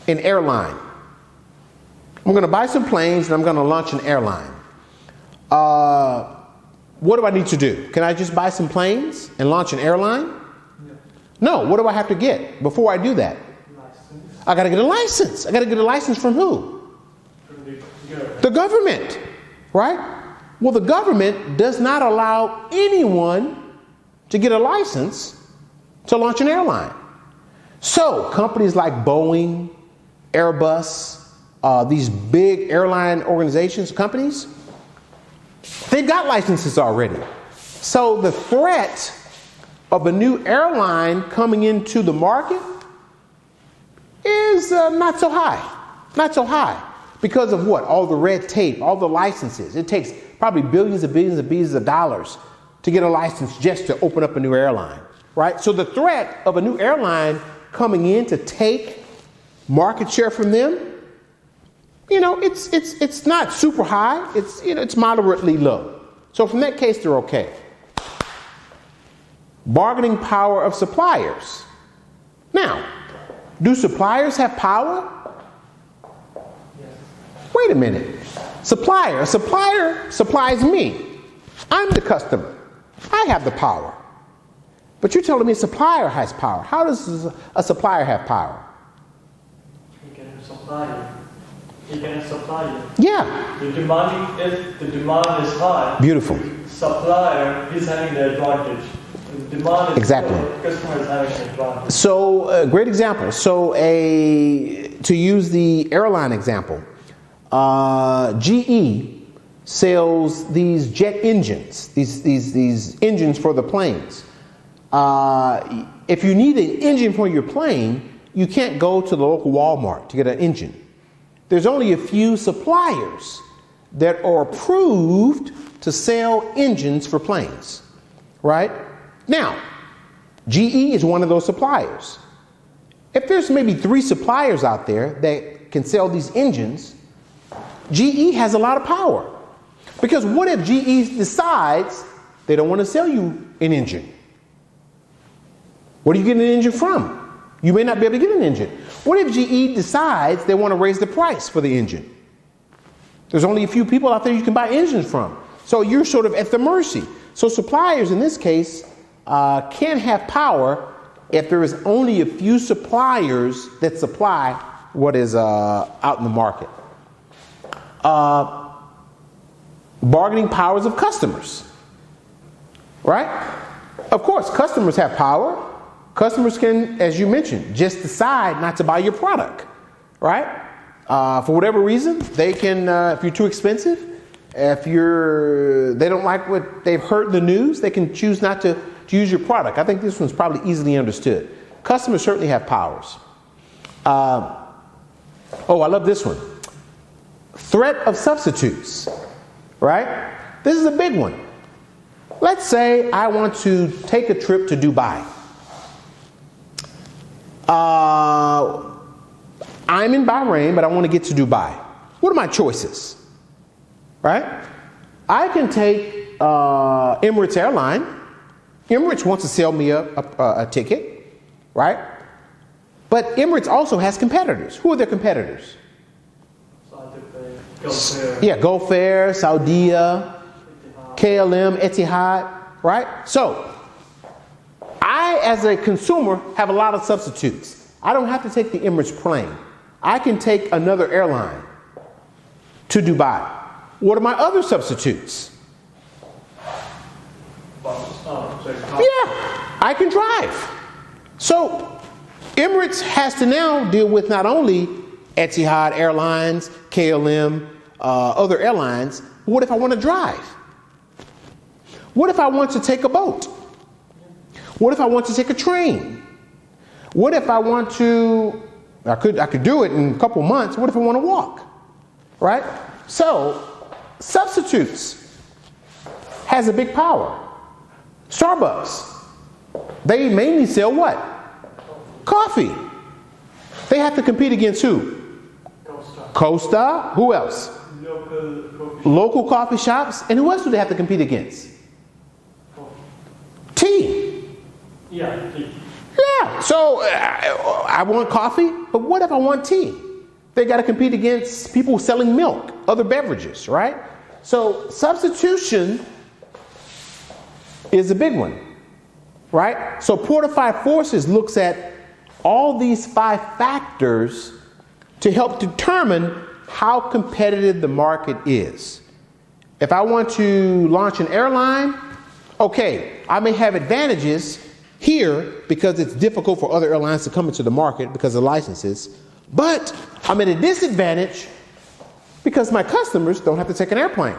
an airline. I'm going to buy some planes and I'm going to launch an airline. What do I need to do? Can I just buy some planes and launch an airline? No. What do I have to get before I do that? License. I got to get a license. I got to get a license from who? From the government. Right? Well, the government does not allow anyone to get a license to launch an airline. So companies like Boeing, Airbus, these big airline companies, they've got licenses already. So the threat of a new airline coming into the market is not so high. Because of what? All the red tape, all the licenses. It takes probably billions of dollars to get a license just to open up a new airline, right? So the threat of a new airline coming in to take market share from them, it's not super high. It's moderately low. So from that case, they're okay. Bargaining power of suppliers. Now, do suppliers have power? Wait a minute. A supplier supplies me. I'm the customer. I have the power. But you're telling me a supplier has power. How does a supplier have power? He can supply you. Yeah. If the demand is high, beautiful. Supplier is having the advantage. The demand is exactly. Low, customer is having the advantage. So, great example. So, to use the airline example, GE sells these jet engines, these engines for the planes. If you need an engine for your plane, you can't go to the local Walmart to get an engine. There's only a few suppliers that are approved to sell engines for planes, right? Now, GE is one of those suppliers. If there's maybe 3 suppliers out there that can sell these engines, GE has a lot of power. Because what if GE decides they don't want to sell you an engine? Where do you get an engine from? You may not be able to get an engine. What if GE decides they want to raise the price for the engine? There's only a few people out there you can buy engines from. So you're sort of at the mercy. So suppliers in this case can have power if there is only a few suppliers that supply what is out in the market. Bargaining powers of customers, right? Of course, customers have power. Customers can, as you mentioned, just decide not to buy your product, right? For whatever reason, they can, if you're too expensive, if they don't like what they've heard in the news, they can choose not to use your product. I think this one's probably easily understood. Customers certainly have powers. I love this one. Threat of substitutes, right? This is a big one. Let's say I want to take a trip to Dubai. I'm in Bahrain, but I want to get to Dubai. What are my choices? Right? I can take Emirates Airline. Emirates wants to sell me a ticket, right? But Emirates also has competitors. Who are their competitors? Gulf Air, Saudia, KLM, Etihad, right? So, I, as a consumer, have a lot of substitutes. I don't have to take the Emirates plane. I can take another airline to Dubai. What are my other substitutes? I can drive. So Emirates has to now deal with not only Etihad Airlines, KLM, other airlines. What if I want to drive? What if I want to take a boat? What if I want to take a train? What if I want to, I could do it in a couple months. What if I want to walk? Right? So, substitutes has a big power. Starbucks, they mainly sell what? Coffee. They have to compete against who? Costa. Who else? Local coffee shops. And who else do they have to compete against? Tea. Yeah, tea. Yeah. So I want coffee, but what if I want tea? They got to compete against people selling milk, other beverages, right? So substitution is a big one, right? So Portified Forces looks at all these 5 factors to help determine how competitive the market is. If I want to launch an airline, okay, I may have advantages here because it's difficult for other airlines to come into the market because of licenses, but I'm at a disadvantage because my customers don't have to take an airplane.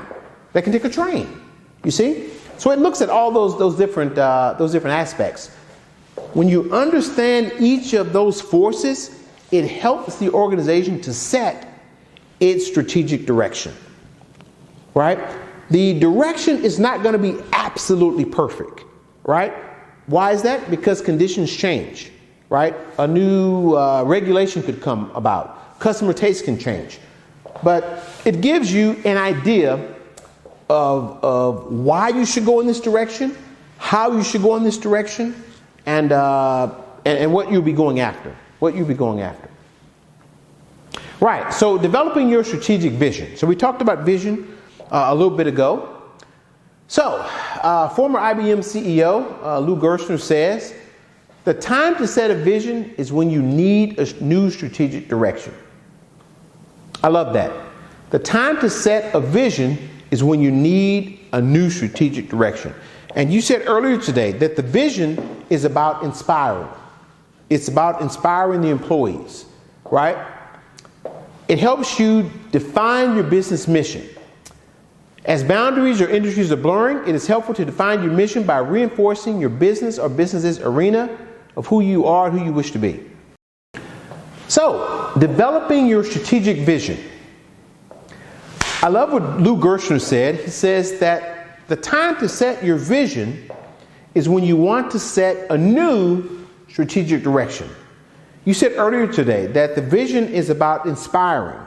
They can take a train, you see? So it looks at all those different aspects. When you understand each of those forces, it helps the organization to set its strategic direction, right? The direction is not going to be absolutely perfect, right? Why is that? Because conditions change, right? A new regulation could come about. Customer taste can change. But it gives you an idea of why you should go in this direction, how you should go in this direction, and what you'll be going after. What you'll be going after. Right, so developing your strategic vision. So we talked about vision a little bit ago. So, former IBM CEO Lou Gerstner says, the time to set a vision is when you need a new strategic direction. I love that. The time to set a vision is when you need a new strategic direction. And you said earlier today that the vision is about inspiring. It's about inspiring the employees, right? It helps you define your business mission. As boundaries or industries are blurring, it is helpful to define your mission by reinforcing your business or business's arena of who you are and who you wish to be. So, developing your strategic vision. I love what Lou Gerstner said. He says that the time to set your vision is when you want to set a new strategic direction. You said earlier today that the vision is about inspiring.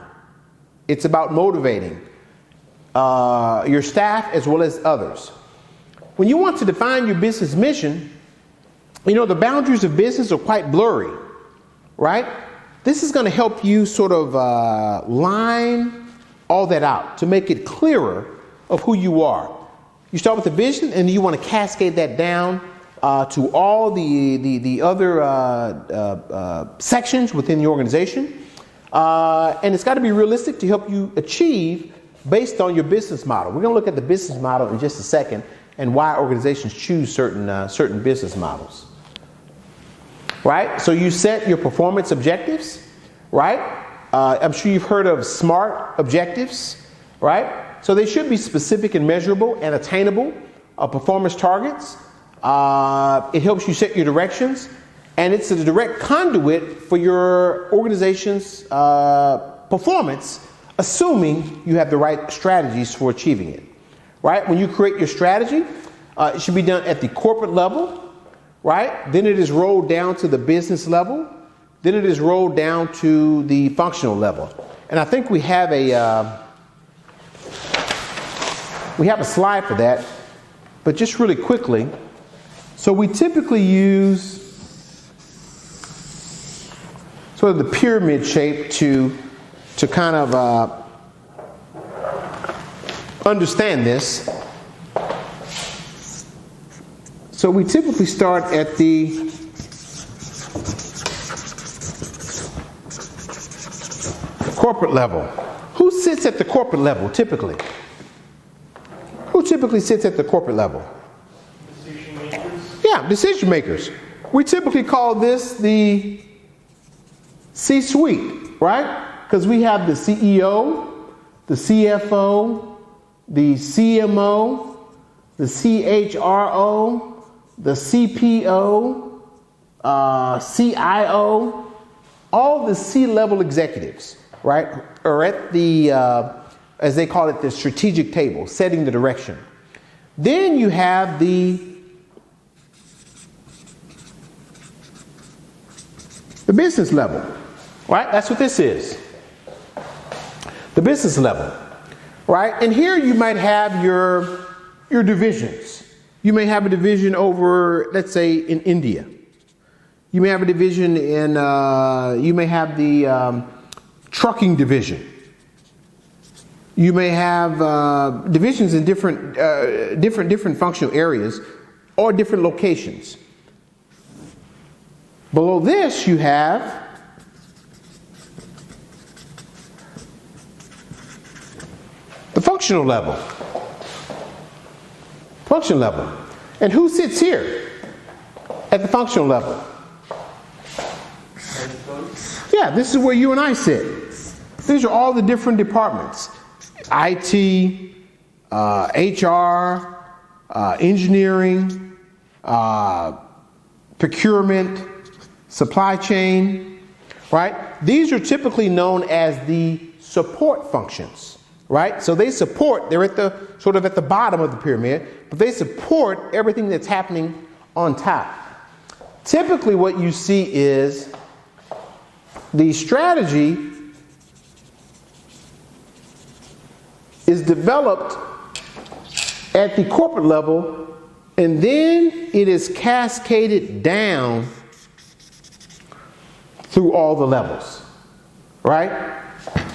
It's about motivating your staff as well as others. When you want to define your business mission, you know, the boundaries of business are quite blurry, right? This is going to help you sort of line all that out to make it clearer of who you are. You start with the vision and you want to cascade that down to all the other sections within the organization. And it's got to be realistic to help you achieve based on your business model. We're going to look at the business model in just a second and why organizations choose certain business models. Right? So you set your performance objectives, right? I'm sure you've heard of SMART objectives, right? So they should be specific and measurable and attainable performance targets. It helps you set your directions, and it's a direct conduit for your organization's performance, assuming you have the right strategies for achieving it. Right? When you create your strategy, it should be done at the corporate level, right? Then it is rolled down to the business level, then it is rolled down to the functional level. And I think we have a slide for that, but just really quickly. So we typically use sort of the pyramid shape to kind of understand this. So we typically start at the corporate level. Who sits at the corporate level typically? Who typically sits at the corporate level? Decision makers. Yeah, decision makers. We typically call this the C-suite, right? Because we have the CEO, the CFO, the CMO, the CHRO, the CPO, CIO, all the C-level executives, right, are at the, as they call it, the strategic table, setting the direction. Then you have the business level, right? That's what this is. The business level, right? And here you might have your divisions. You may have a division over, let's say, in India. You may have a division in, you may have the trucking division. You may have divisions in different functional areas or different locations. Below this, you have the functional level. Function level. And who sits here at the functional level? Yeah, this is where you and I sit. These are all the different departments. IT, HR, engineering, procurement, supply chain, right? These are typically known as the support functions, right? So they support, they're at the sort of at the bottom of the pyramid, but they support everything that's happening on top. Typically what you see is the strategy is developed at the corporate level, and then it is cascaded down through all the levels, right?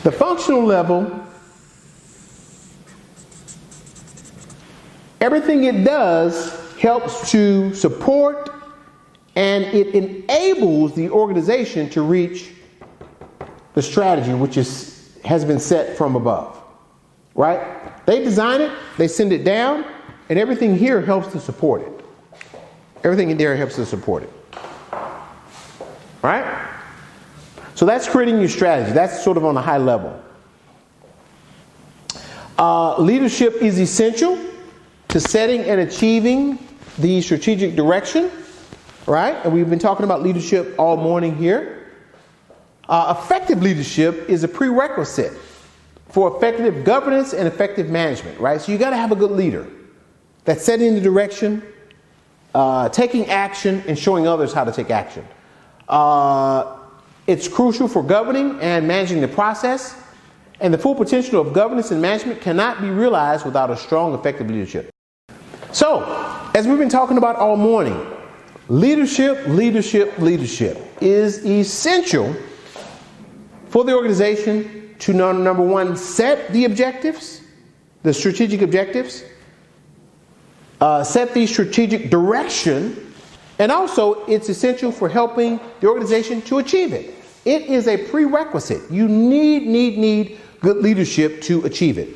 The functional level, everything it does helps to support and it enables the organization to reach the strategy which has been set from above, right? They design it, they send it down, and everything here helps to support it. Everything in there helps to support it, right? So that's creating your strategy. That's sort of on a high level. Leadership is essential to setting and achieving the strategic direction, right? And we've been talking about leadership all morning here. Effective leadership is a prerequisite for effective governance and effective management, right? So you got to have a good leader that's setting the direction, taking action, and showing others how to take action. It's crucial for governing and managing the process, and the full potential of governance and management cannot be realized without a strong, effective leadership. So, as we've been talking about all morning, leadership is essential for the organization to, number one, set the objectives, the strategic objectives, set the strategic direction, and also it's essential for helping the organization to achieve it. It is a prerequisite. You need good leadership to achieve it.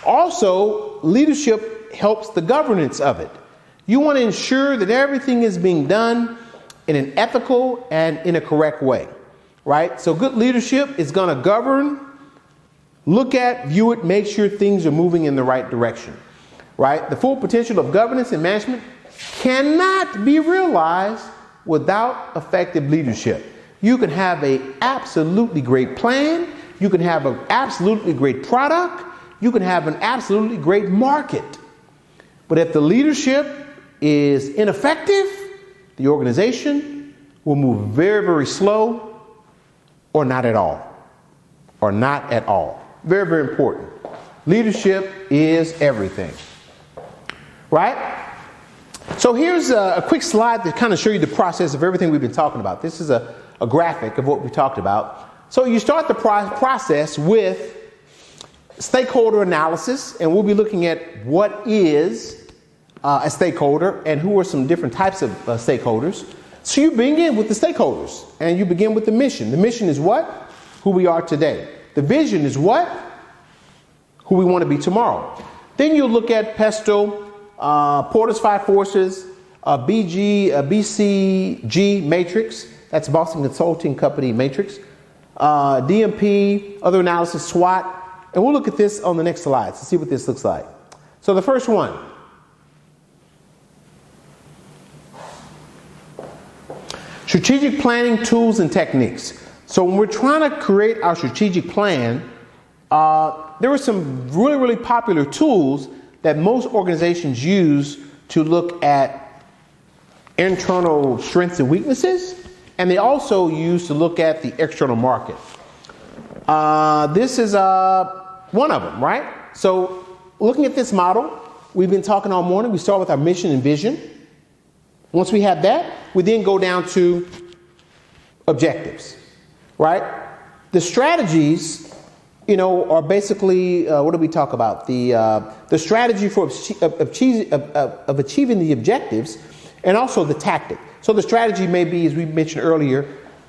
Also, leadership helps the governance of it. You want to ensure that everything is being done in an ethical and in a correct way, right? So good leadership is going to govern, look at, view it, make sure things are moving in the right direction, right? The full potential of governance and management cannot be realized without effective leadership. You can have an absolutely great plan. You can have an absolutely great product. You can have an absolutely great market. But if the leadership is ineffective, the organization will move very, very slow or not at all. Or not at all. Very, very important. Leadership is everything. Right? So here's a quick slide to kind of show you the process of everything we've been talking about. This is a graphic of what we talked about. So you start the process with stakeholder analysis, and we'll be looking at what is a stakeholder and who are some different types of stakeholders. So you begin with the stakeholders, and you begin with the mission. The mission is what? Who we are today. The vision is what? Who we want to be tomorrow. Then you'll look at PESTEL, Porter's Five Forces, BCG Matrix, that's Boston Consulting Company Matrix, DMP, other analysis, SWOT, and we'll look at this on the next slides to see what this looks like. So the first one, strategic planning tools and techniques. So when we're trying to create our strategic plan, there are some really, really popular tools that most organizations use to look at internal strengths and weaknesses, and they also use to look at the external market. This is one of them, right? So looking at this model, we've been talking all morning. We start with our mission and vision. Once we have that, we then go down to objectives, right? The strategies, are basically, what do we talk about? The strategy for achieving the objectives, and also the tactic. So the strategy may be, as we mentioned earlier,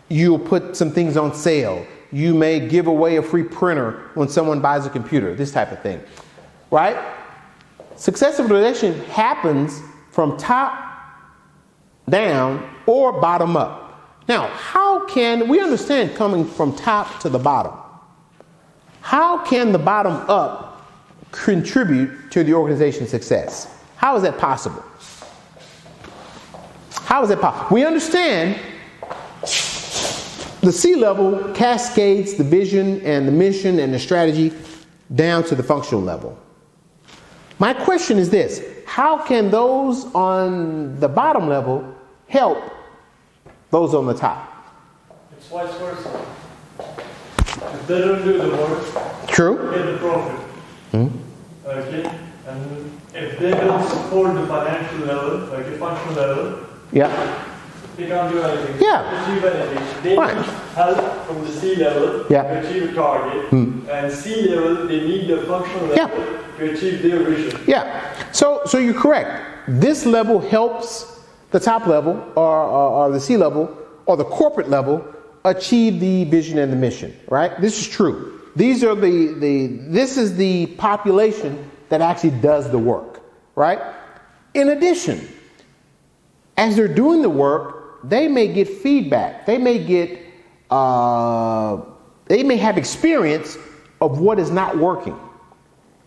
you'll put some things on sale. You may give away a free printer when someone buys a computer, this type of thing, right? Successful relation happens from top down or bottom up. Now, how can we understand coming from top to the bottom? How can the bottom up contribute to the organization's success? How is that possible? How is that possible? We understand the C-level cascades the vision and the mission and the strategy down to the functional level. My question is this: how can those on the bottom level help those on the top? It's vice versa. If they don't do the work, True. they get the profit. Okay? And if they don't support the financial level, like the functional level, Yeah. they can't do anything. Yeah. Achieve anything. They Right. need help from the C level Yeah. to achieve a target. And C level, they need the functional level Yeah. to achieve their vision. Yeah. So you're correct. This level helps the top level or the C level or the corporate level achieve the vision and the mission, right? This is true. These are this is the population that actually does the work, right? In addition, as they're doing the work, they may get feedback. They may have experience of what is not working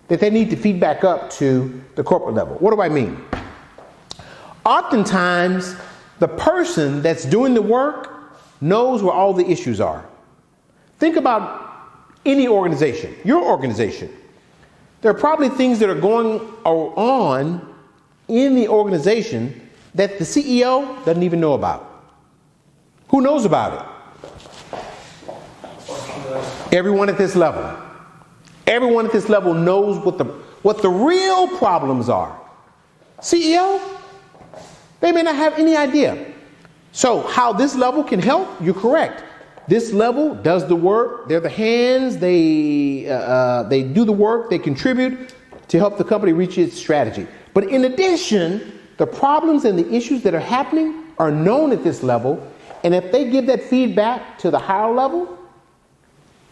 that they need to feed back up to the corporate level. What do I mean? Oftentimes, the person that's doing the work knows where all the issues are. Think about any organization, your organization. There are probably things that are going on in the organization that the CEO doesn't even know about. Who knows about it? Everyone at this level. Everyone at this level knows what the real problems are. CEO, they may not have any idea. So how this level can help, you're correct. This level does the work. They're the hands. They do the work. They contribute to help the company reach its strategy. But in addition, the problems and the issues that are happening are known at this level. And if they give that feedback to the higher level,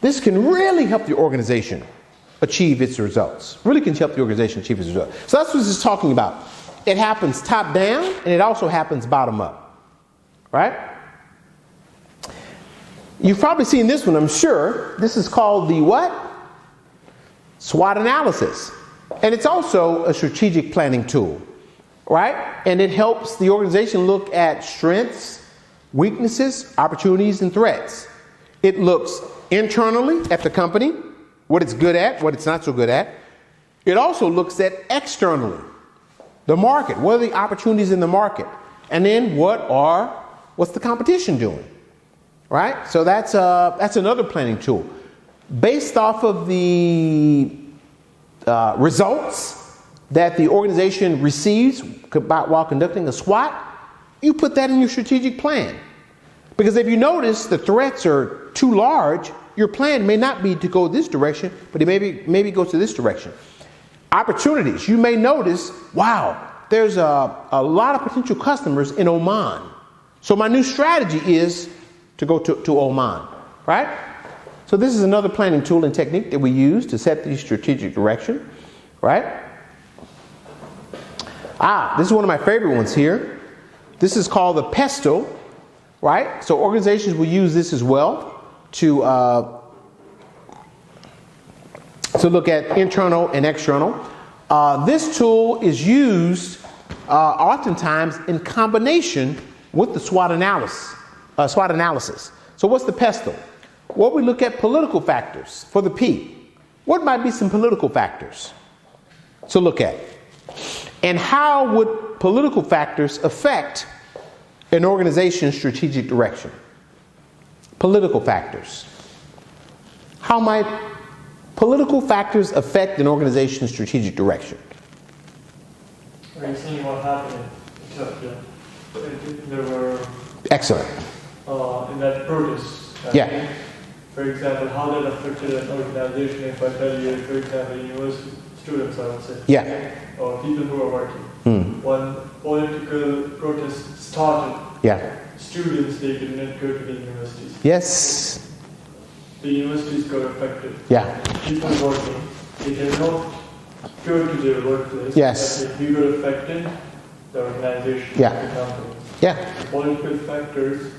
this can really help the organization achieve its results. Really can help the organization achieve its results. So that's what this is talking about. It happens top down and it also happens bottom up. Right? You've probably seen this one, I'm sure. This is called the what? SWOT analysis. And it's also a strategic planning tool, right? And it helps the organization look at strengths, weaknesses, opportunities, and threats. It looks internally at the company, what it's good at, what it's not so good at. It also looks at externally, the market. What are the opportunities in the market? And then what's the competition doing? right? So that's another planning tool. Based off of the results that the organization receives while conducting a SWOT, you put that in your strategic plan. Because if you notice the threats are too large, your plan may not be to go this direction, but it maybe goes to this direction. Opportunities. You may notice, wow, there's a lot of potential customers in Oman. So my new strategy is to go to Oman, right? So this is another planning tool and technique that we use to set the strategic direction, right? This is one of my favorite ones here. This is called the PESTLE, right? So organizations will use this as well to look at internal and external. This tool is used oftentimes in combination with the SWOT analysis. So what's the PESTLE? Well, we look at political factors for the P. What might be some political factors to look at? And how would political factors affect an organization's strategic direction? Political factors. How might political factors affect an organization's strategic direction? Are you seeing what happened in Ethiopia? There were... Excellent. In that protest. Yeah. For example, how that affected an organization, if I tell you, for example, university students, I would say. Yeah. Or people who are working. When political protest started, students, they could not go to the universities. Yes. The universities got affected. Yeah. People working, they cannot go to their workplace. Yes. If you got affected, the organization, the company. Yeah. Political factors,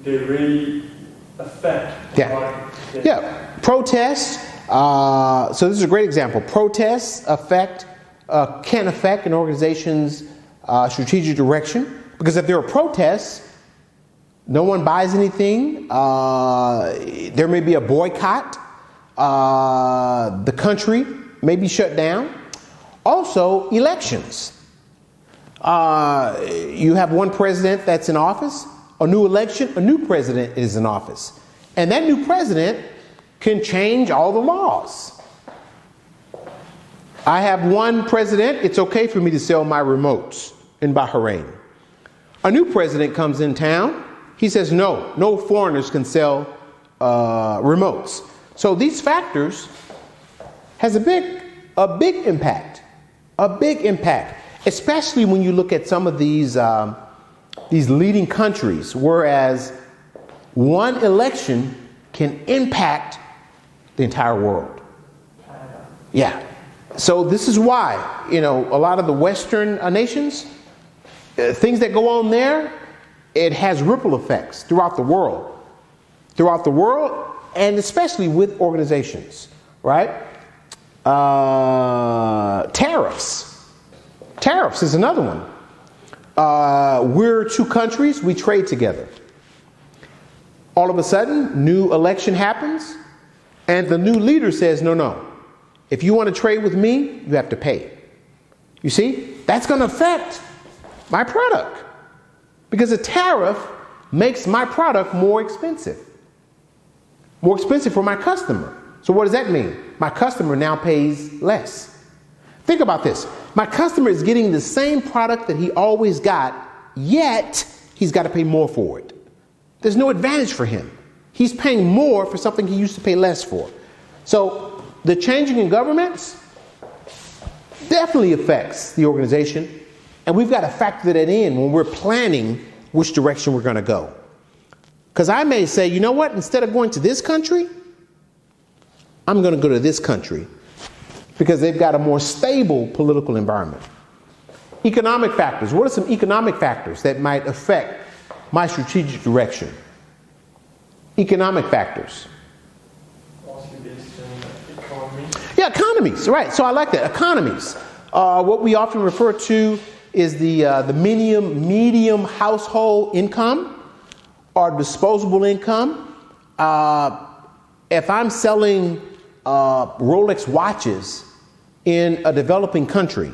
they really affect the market. Yeah. Protests. So this is a great example. Protests can affect an organization's strategic direction, because if there are protests, no one buys anything. There may be a boycott. The country may be shut down. Also, elections. You have one president that's in office. A new election, a new president is in office. And that new president can change all the laws. I have one president, it's okay for me to sell my remotes in Bahrain. A new president comes in town, he says no foreigners can sell remotes. So these factors has a big impact, especially when you look at some of these leading countries, whereas one election can impact the entire world. Yeah. So this is why, a lot of the Western nations, things that go on there, it has ripple effects throughout the world, and especially with organizations, right? Tariffs is another one. We're two countries, we trade together. All of a sudden, new election happens, and the new leader says, no. If you want to trade with me, you have to pay. You see, that's going to affect my product, because a tariff makes my product more expensive for my customer. So what does that mean? My customer now pays less. Think about this. My customer is getting the same product that he always got, yet he's got to pay more for it. There's no advantage for him. He's paying more for something he used to pay less for. So the changing in governments definitely affects the organization, and we've got to factor that in when we're planning which direction we're going to go. Because I may say, you know what, instead of going to this country, I'm going to go to this country because they've got a more stable political environment. Economic factors. What are some economic factors that might affect my strategic direction? Economic factors. Mostly based on economy. Yeah, economies, right. So I like that. Economies. What we often refer to is the medium household income or disposable income. If I'm selling Rolex watches in a developing country,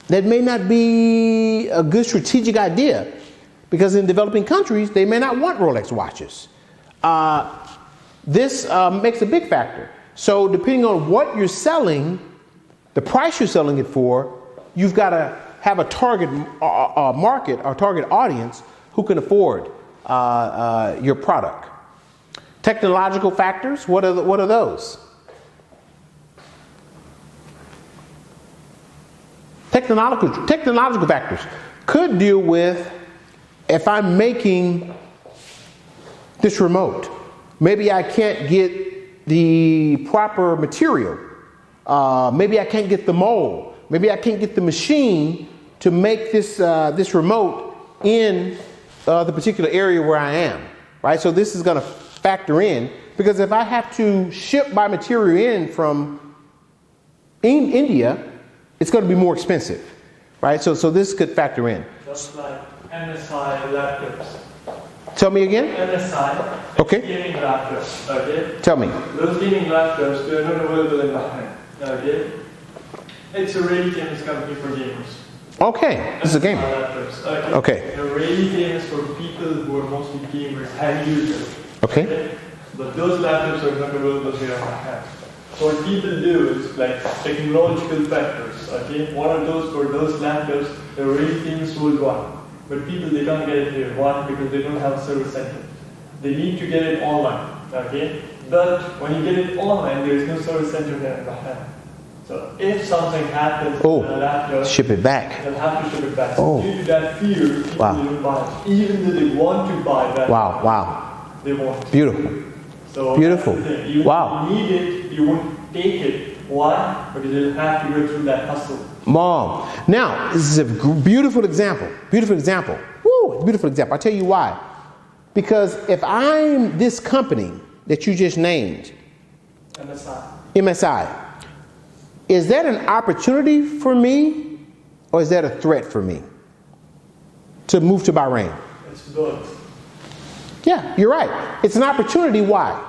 that may not be a good strategic idea, because in developing countries, they may not want Rolex watches. This makes a big factor. So depending on what you're selling, the price you're selling it for, you've got to have a target market or target audience who can afford your product. Technological factors, what are those? Technological factors could deal with if I'm making this remote. Maybe I can't get the proper material. Maybe I can't get the mold. Maybe I can't get the machine to make this remote in the particular area where I am. Right? So this is going to factor in, because if I have to ship my material in from India, it's going to be more expensive, right? So this could factor in. Just like MSI laptops. Tell me again? MSI. Okay. Gaming laptops. Okay. Tell me. Those gaming laptops, they're not available in Japan. Okay. It's a really famous company for gamers. Okay. This is a game. Laptops. Okay. They're really famous for people who are mostly gamers, heavy users. Okay. But those laptops are not available here in Japan. So what people do is like technological factors. Okay, one of those for those laptops, they're really famous worldwide. But people, they can't get it here. One, because they don't have a service center. They need to get it online. Okay, but when you get it online, there is no service center here in Japan. So if something happens to the laptop, ship it back. they'll have to ship it back. So due to that fear, people don't buy it. Even though they want to buy that. Wow. They won't. Beautiful. So beautiful. You need it, you won't take it. Why? Because you'll have to go through that hustle. Mom. Now, this is a beautiful example. Beautiful example. Woo, beautiful example. I'll tell you why. Because if I'm this company that you just named, MSI, is that an opportunity for me or is that a threat for me to move to Bahrain? It's both. Yeah, you're right. It's an opportunity. Why?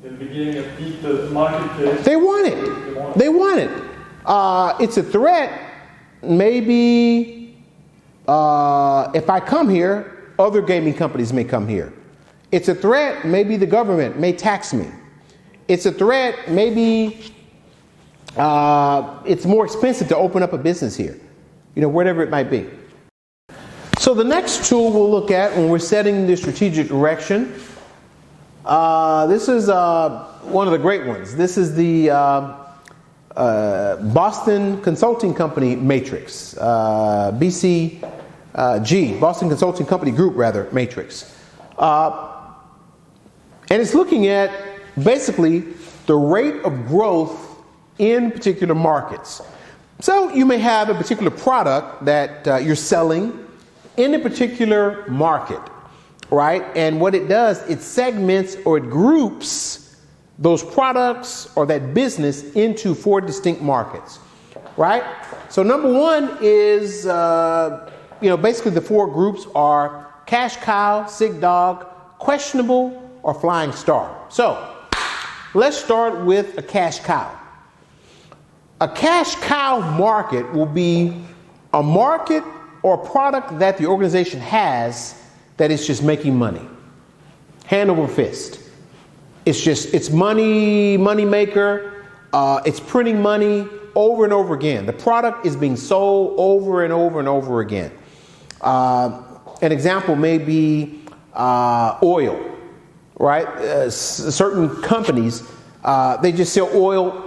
In the beginning of the marketplace. They want it. They want it. It's a threat. Maybe if I come here, other gaming companies may come here. It's a threat. Maybe the government may tax me. It's a threat. Maybe it's more expensive to open up a business here. You know, whatever it might be. So the next tool we'll look at when we're setting the strategic direction, this is one of the great ones. This is the Boston Consulting Company Matrix, BCG, Boston Consulting Company Group, rather, Matrix. And it's looking at basically the rate of growth in particular markets. So you may have a particular product that you're selling in a particular market, right? And what it does, it segments or it groups those products or that business into 4 distinct markets, right? So number one is, basically the 4 groups are cash cow, sick dog, questionable, or flying star. So let's start with a cash cow. A cash cow market will be a market or a product that the organization has that is just making money. Hand over fist. It's money maker. It's printing money over and over again. The product is being sold over and over and over again. An example may be oil, right? Certain companies, they just sell oil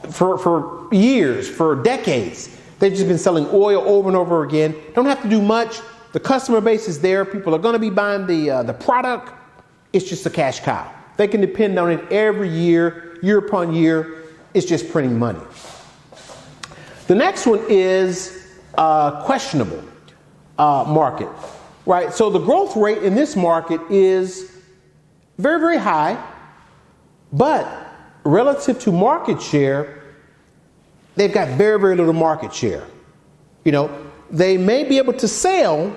for years, for decades. They've just been selling oil over and over again. Don't have to do much. The customer base is there. People are going to be buying the product. It's just a cash cow. They can depend on it every year, year upon year. It's just printing money. The next one is questionable market, right? So the growth rate in this market is very, very high, but relative to market share, they've got very, very little market share. You know, they may be able to sell,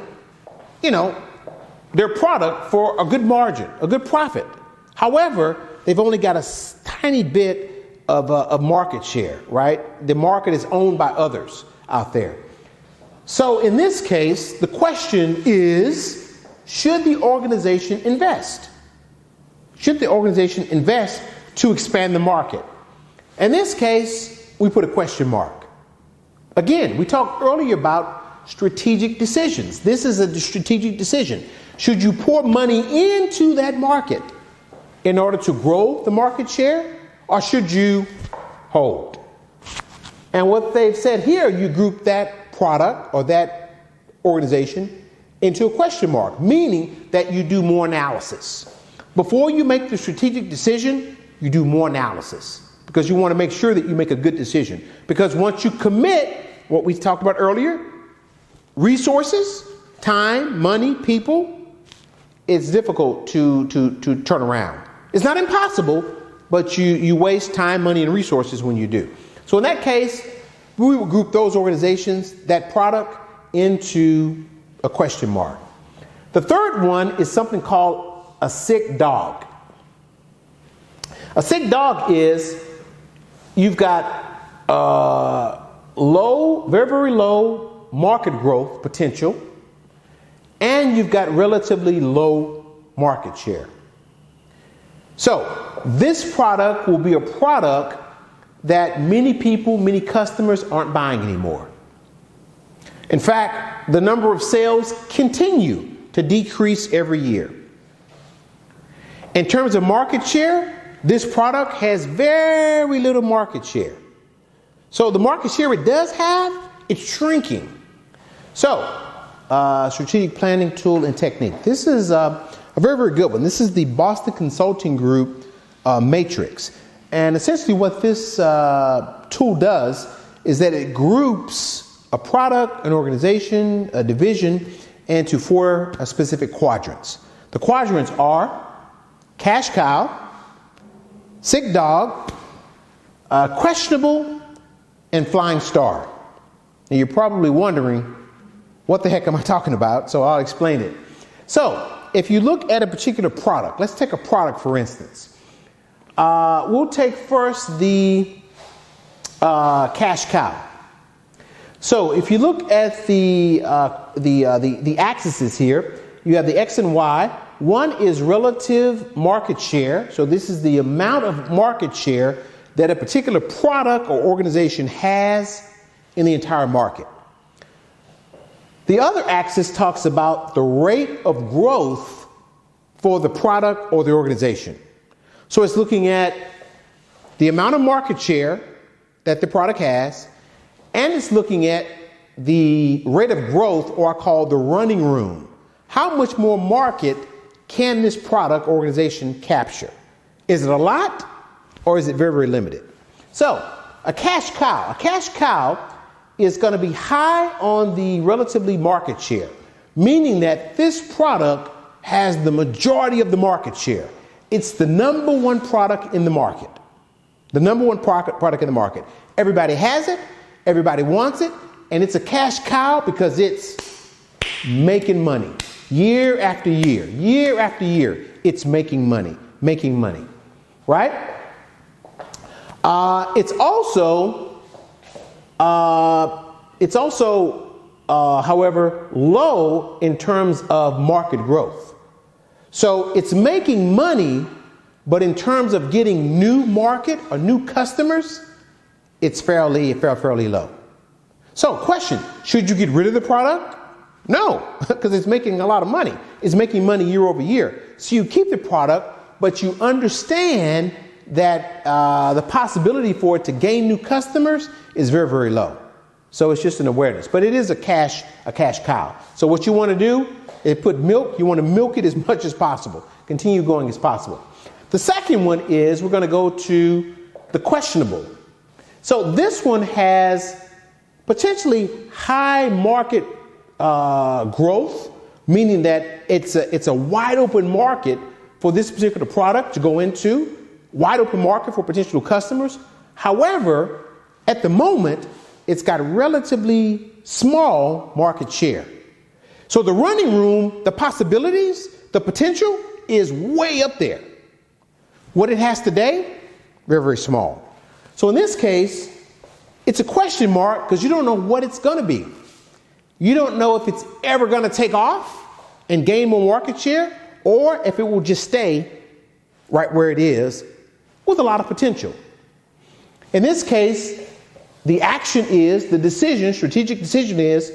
their product for a good margin, a good profit. However, they've only got a tiny bit of market share, right? The market is owned by others out there. So in this case, the question is, should the organization invest? Should the organization invest to expand the market? In this case, we put a question mark. Again, we talked earlier about strategic decisions. This is a strategic decision. Should you pour money into that market in order to grow the market share, or should you hold? And what they've said here, you group that product or that organization into a question mark, meaning that you do more analysis. Before you make the strategic decision, you do more analysis because you want to make sure that you make a good decision. Because once you commit, what we talked about earlier, resources, time, money, people, it's difficult to turn around. It's not impossible, but you waste time, money, and resources when you do. So in that case, we would group those organizations, that product, into a question mark. The third one is something called a sick dog. A sick dog is you've got low, very, very low market growth potential, and you've got relatively low market share. So this product will be a product that many people, many customers aren't buying anymore. In fact, the number of sales continue to decrease every year. In terms of market share, this product has very little market share. So the market share it does have, it's shrinking. So, strategic planning tool and technique. This is a very, very good one. This is the Boston Consulting Group Matrix. And essentially what this tool does is that it groups a product, an organization, a division into four specific quadrants. The quadrants are cash cow, sick dog, questionable, and flying star. And you're probably wondering, what the heck am I talking about? So I'll explain it. So if you look at a particular product, let's take a product for instance. We'll take first the cash cow. So if you look at the axes here, you have the X and Y. One is relative market share. So this is the amount of market share that a particular product or organization has in the entire market. The other axis talks about the rate of growth for the product or the organization. So it's looking at the amount of market share that the product has, and it's looking at the rate of growth, or I call the running room. How much more market can this product or organization capture? Is it a lot, or is it very, very limited? So a cash cow is going to be high on the relatively market share, meaning that this product has the majority of the market share. It's the number one product in the market. The number one product in the market. Everybody has it, everybody wants it, and it's a cash cow because it's making money. Year after year, it's making money, right? It's also, however, low in terms of market growth. So it's making money, but in terms of getting new market or new customers, it's fairly low. So question, should you get rid of the product? No, because it's making a lot of money. It's making money year over year. So you keep the product, but you understand that the possibility for it to gain new customers is very, very low. So it's just an awareness, but it is a cash cow. So what you want to do is put milk. You want to milk it as much as possible. Continue going as possible. The second one is we're going to go to the questionable. So this one has potentially high market growth, meaning that it's a wide open market for this particular product to go into, wide open market for potential customers. However, at the moment, it's got relatively small market share. So the running room, the possibilities, the potential is way up there. What it has today, very, very small. So in this case, it's a question mark because you don't know what it's going to be. You don't know if it's ever going to take off and gain more market share, or if it will just stay right where it is with a lot of potential. In this case, the action is, the decision, strategic decision is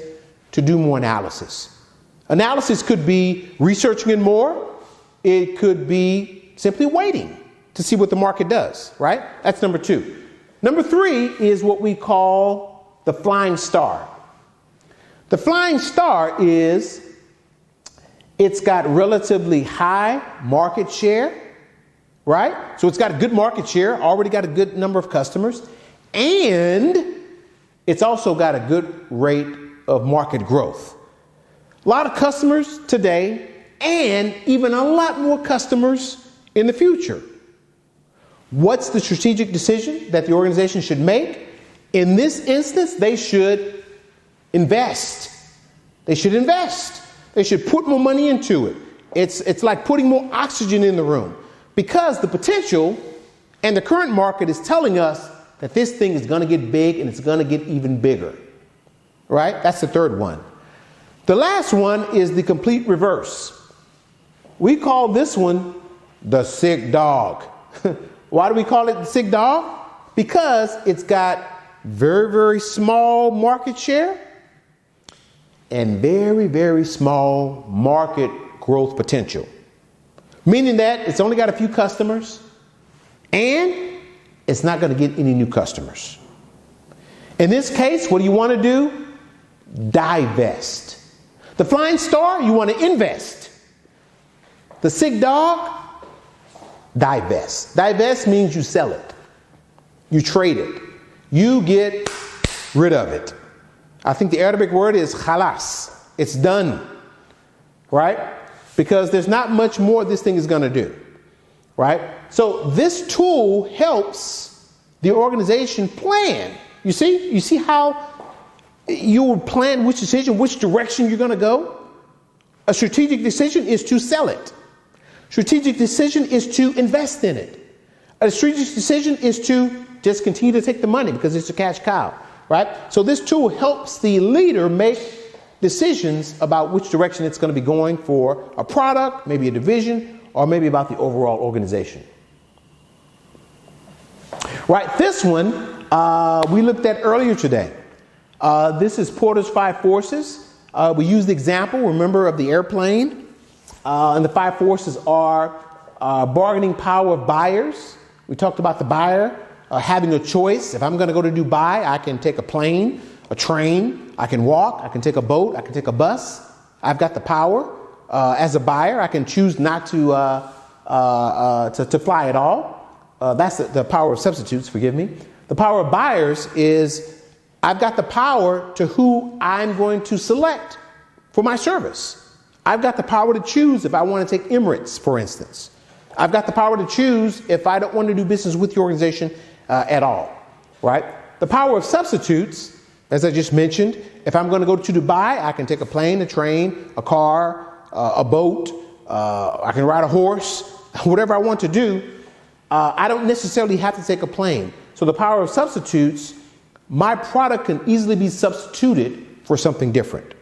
to do more analysis. Analysis could be researching it more. It could be simply waiting to see what the market does, right? That's number 2. Number 3 is what we call the flying star. The flying star is, it's got relatively high market share, right? So it's got a good market share, already got a good number of customers, and it's also got a good rate of market growth. A lot of customers today, and even a lot more customers in the future. What's the strategic decision that the organization should make? In this instance, they should invest. They should invest. They should put more money into it. It's like putting more oxygen in the room, because the potential and the current market is telling us that this thing is going to get big, and it's going to get even bigger, right? That's the third one. The last one is the complete reverse. We call this one the sick dog. Why do we call it the sick dog? Because it's got very, very small market share and very, very small market growth potential. Meaning that it's only got a few customers and it's not going to get any new customers. In this case, what do you want to do? Divest. The flying star, you want to invest. The sick dog, divest. Divest means you sell it. You trade it. You get rid of it. I think the Arabic word is khalas. It's done. Right? Because there's not much more this thing is going to do. Right? So this tool helps the organization plan. You see how you would plan which decision, which direction you're going to go? A strategic decision is to sell it. Strategic decision is to invest in it. A strategic decision is to just continue to take the money because it's a cash cow, right? So this tool helps the leader make decisions about which direction it's going to be going for a product, maybe a division, or maybe about the overall organization. Right, this one we looked at earlier today. This is Porter's 5 forces. We used the example, remember, of the airplane. And the 5 forces are bargaining power of buyers. We talked about the buyer having a choice. If I'm going to go to Dubai, I can take a plane, a train, I can walk, I can take a boat, I can take a bus. I've got the power. As a buyer, I can choose not to fly at all. That's the power of substitutes, forgive me. The power of buyers is I've got the power to who I'm going to select for my service. I've got the power to choose if I want to take Emirates, for instance. I've got the power to choose if I don't want to do business with the organization at all, right? The power of substitutes, as I just mentioned, if I'm going to go to Dubai, I can take a plane, a train, a car, a boat, I can ride a horse, whatever I want to do. I don't necessarily have to take a plane. So the power of substitutes, my product can easily be substituted for something different.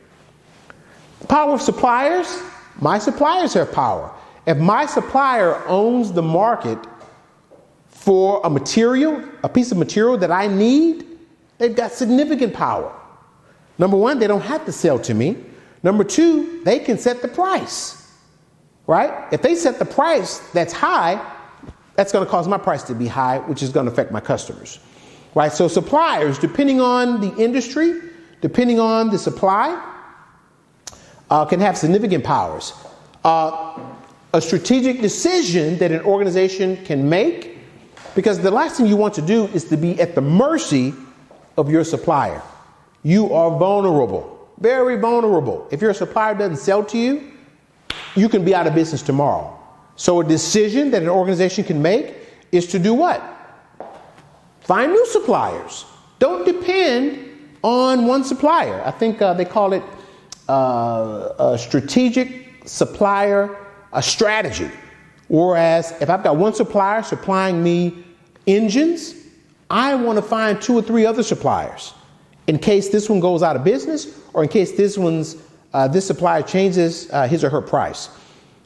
The power of suppliers, my suppliers have power. If my supplier owns the market for a material, a piece of material that I need, they've got significant power. Number one, they don't have to sell to me. Number two, they can set the price, right? If they set the price that's high, that's going to cause my price to be high, which is going to affect my customers, right? So suppliers, depending on the industry, depending on the supply, can have significant powers. A strategic decision that an organization can make, because the last thing you want to do is to be at the mercy of your supplier. You are vulnerable, very vulnerable. If your supplier doesn't sell to you, you can be out of business tomorrow. So a decision that an organization can make is to do what? Find new suppliers. Don't depend on one supplier. I think they call it a strategic supplier, a strategy. Whereas if I've got one supplier supplying me engines, I want to find 2 or 3 other suppliers. in case this one goes out of business, or in case this supplier changes his or her price.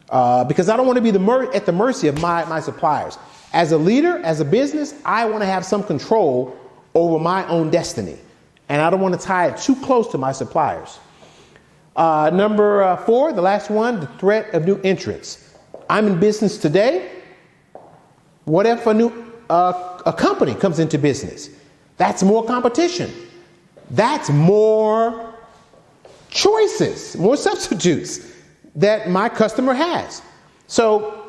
Because I don't want to be at the mercy of my suppliers. As a leader, as a business, I want to have some control over my own destiny. And I don't want to tie it too close to my suppliers. Number 4, the last one, the threat of new entrants. I'm in business today. What if a company comes into business? That's more competition. That's more choices, more substitutes that my customer has. So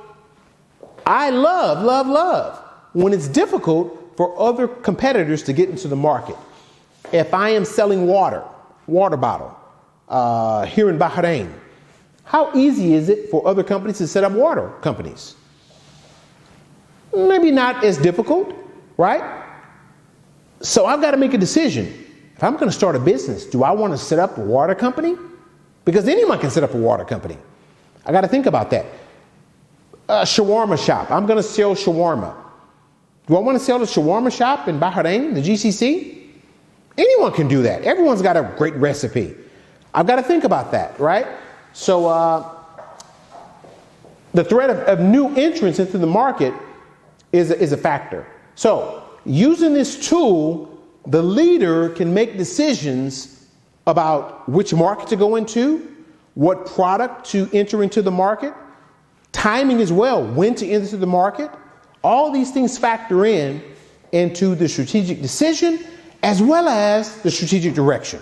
I love when it's difficult for other competitors to get into the market. If I am selling water bottle, here in Bahrain, how easy is it for other companies to set up water companies? Maybe not as difficult, right? So I've got to make a decision. If I'm going to start a business, do I want to set up a water company? Because anyone can set up a water company. I got to think about that. A shawarma shop. I'm going to sell shawarma. Do I want to sell the shawarma shop in Bahrain, the GCC? Anyone can do that. Everyone's got a great recipe. I've got to think about that, right? So the threat of new entrants into the market is a factor. So using this tool, the leader can make decisions about which market to go into, what product to enter into the market, timing as well, when to enter the market. All these things factor into the strategic decision as well as the strategic direction,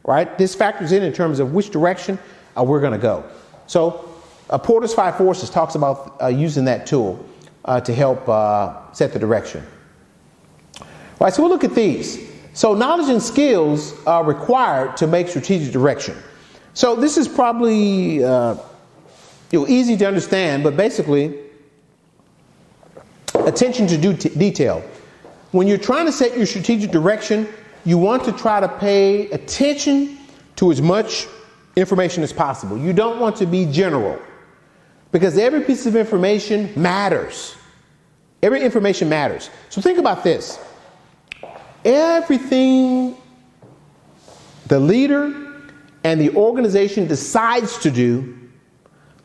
right? This factors in terms of which direction we're going to go. So Porter's 5 Forces talks about using that tool to help set the direction. All right, so we'll look at these. So knowledge and skills are required to make strategic direction. So this is probably easy to understand, but basically, attention to detail. When you're trying to set your strategic direction, you want to try to pay attention to as much information as possible. You don't want to be general, because every piece of information matters. Every information matters. So think about this. Everything the leader and the organization decides to do,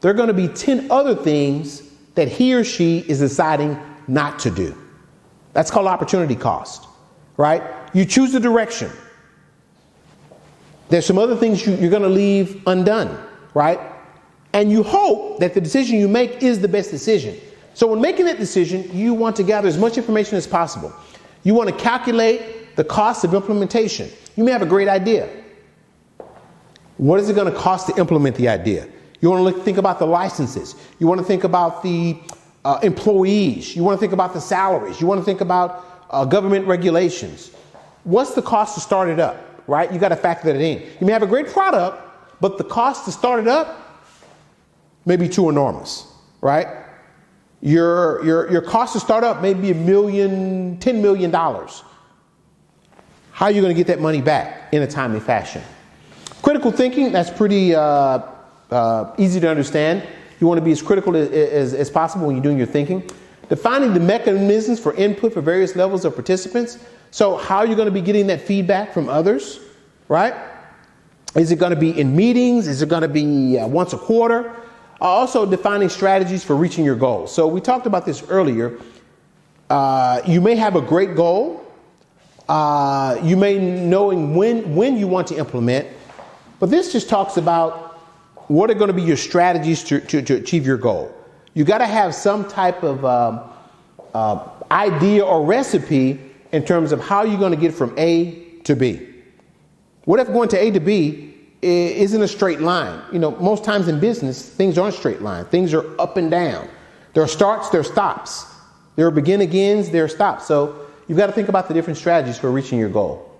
there are going to be 10 other things that he or she is deciding not to do. That's called opportunity cost, right? You choose the direction. There's some other things you're going to leave undone, right? And you hope that the decision you make is the best decision. So when making that decision, you want to gather as much information as possible. You want to calculate the cost of implementation. You may have a great idea. What is it going to cost to implement the idea? You want to think about the licenses. You want to think about the employees. You want to think about the salaries. You want to think about government regulations. What's the cost to start it up, right? You got to factor that in. You may have a great product, but the cost to start it up may be too enormous, right? Your cost to start up may be $10 million. How are you going to get that money back in a timely fashion? Critical thinking, that's pretty easy to understand. You want to be as critical as possible when you're doing your thinking. Defining the mechanisms for input for various levels of participants. So how are you going to be getting that feedback from others, right? Is it going to be in meetings? Is it going to be once a quarter? Also defining strategies for reaching your goals. So we talked about this earlier. You may have a great goal. You may knowing when you want to implement, but this just talks about what are going to be your strategies to achieve your goal. You got to have some type of idea or recipe in terms of how you're going to get from A to B. What if going to A to B isn't a straight line? You know, most times in business, things aren't straight line. Things are up and down. There are starts, there are stops. There are begin-agains, there are stops. So you've got to think about the different strategies for reaching your goal.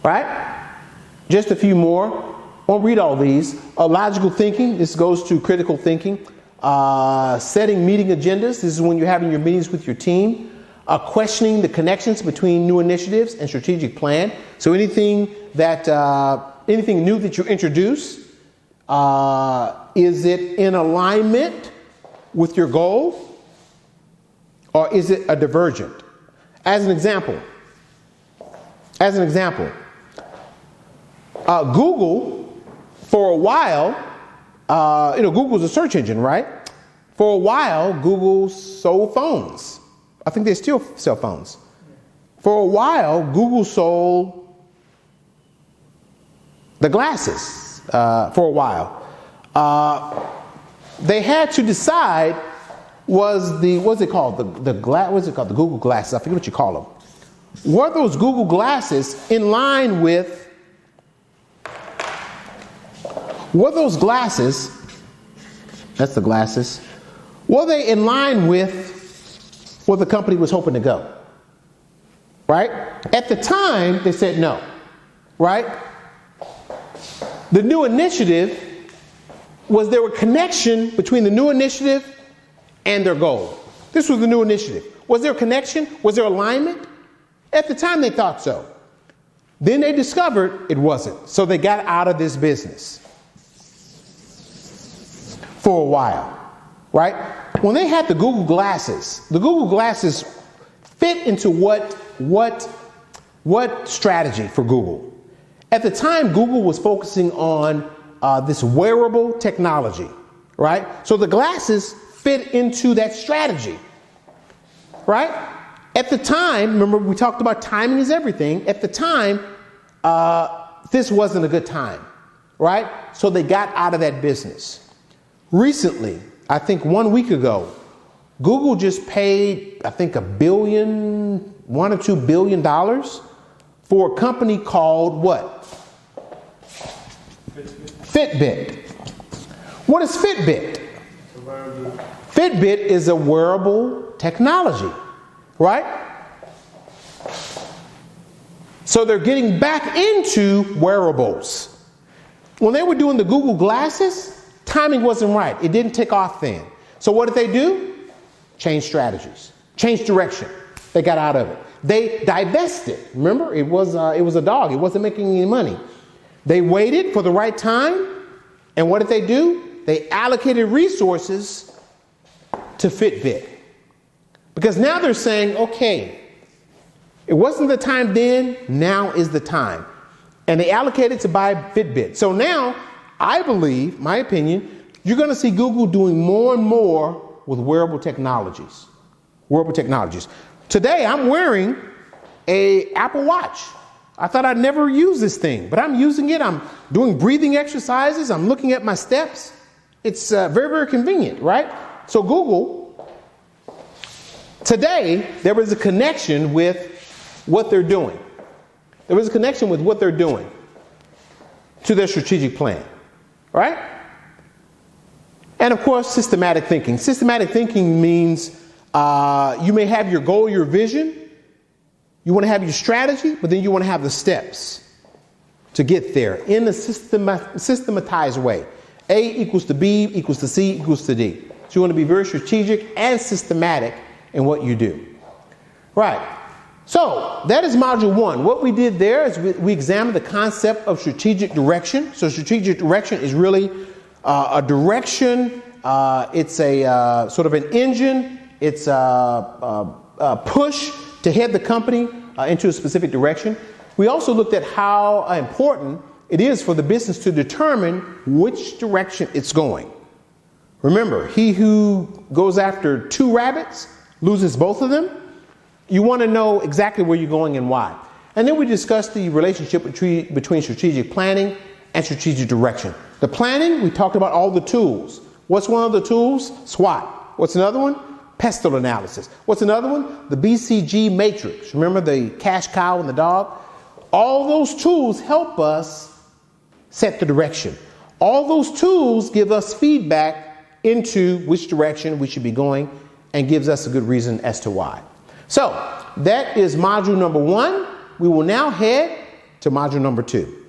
All right? Just a few more. Won't read all these. Logical thinking. This goes to critical thinking. Setting meeting agendas. This is when you're having your meetings with your team. Questioning the connections between new initiatives and strategic plan. So anything new that you introduce, is it in alignment with your goal, or is it a divergent? As an example, As an example, Google, for a while, Google's a search engine, right? For a while, Google sold phones. I think they still sell phones. For a while, Google sold the glasses for a while. They had to decide the Google glasses, I forget what you call them. Were those Google glasses in line with, that's the glasses, were they in line with where the company was hoping to go? Right? At the time, they said no. Right? The new initiative was there a connection between the new initiative and their goal. This was the new initiative. Was there a connection? Was there alignment? At the time, they thought so. Then they discovered it wasn't. So they got out of this business for a while. Right? When they had the Google glasses fit into what strategy for Google? At the time, Google was focusing on this wearable technology, right? So the glasses fit into that strategy, right? At the time, remember we talked about timing is everything. At the time, this wasn't a good time, right? So they got out of that business. Recently, I think 1 week ago, Google just paid, I think $1 or $2 billion for a company called what? Fitbit. What is Fitbit? Fitbit is a wearable technology, right? So they're getting back into wearables. When they were doing the Google glasses, timing wasn't right. It didn't take off then. So what did they do? Change strategies, change direction. They got out of it. They divested. Remember, it was a dog. It wasn't making any money. They waited for the right time. And what did they do? They allocated resources to Fitbit. Because now they're saying, okay, it wasn't the time then, now is the time. And they allocated to buy Fitbit. So now, I believe, my opinion, you're going to see Google doing more and more with wearable technologies. Today, I'm wearing an Apple Watch. I thought I'd never use this thing, but I'm using it. I'm doing breathing exercises. I'm looking at my steps. It's very, very convenient, right? So Google, today, there was a connection with what they're doing. There was a connection with what they're doing to their strategic plan, right? And of course, systematic thinking. Systematic thinking means you may have your goal, your vision. You want to have your strategy, but then you want to have the steps to get there in a systematized way. A equals to B equals to C equals to D. So you want to be very strategic and systematic in what you do. Right. So that is module 1. What we did there is we examined the concept of strategic direction. So strategic direction is really a direction. It's a sort of an engine. It's a push to head the company into a specific direction. We also looked at how important it is for the business to determine which direction it's going. Remember, he who goes after 2 rabbits loses both of them. You want to know exactly where you're going and why. And then we discussed the relationship between strategic planning and strategic direction. The planning, we talked about all the tools. What's one of the tools? SWOT. What's another one? Pestle analysis. What's another one? The BCG matrix. Remember the cash cow and the dog? All those tools help us set the direction. All those tools give us feedback into which direction we should be going and gives us a good reason as to why. So that is module number 1. We will now head to module number 2.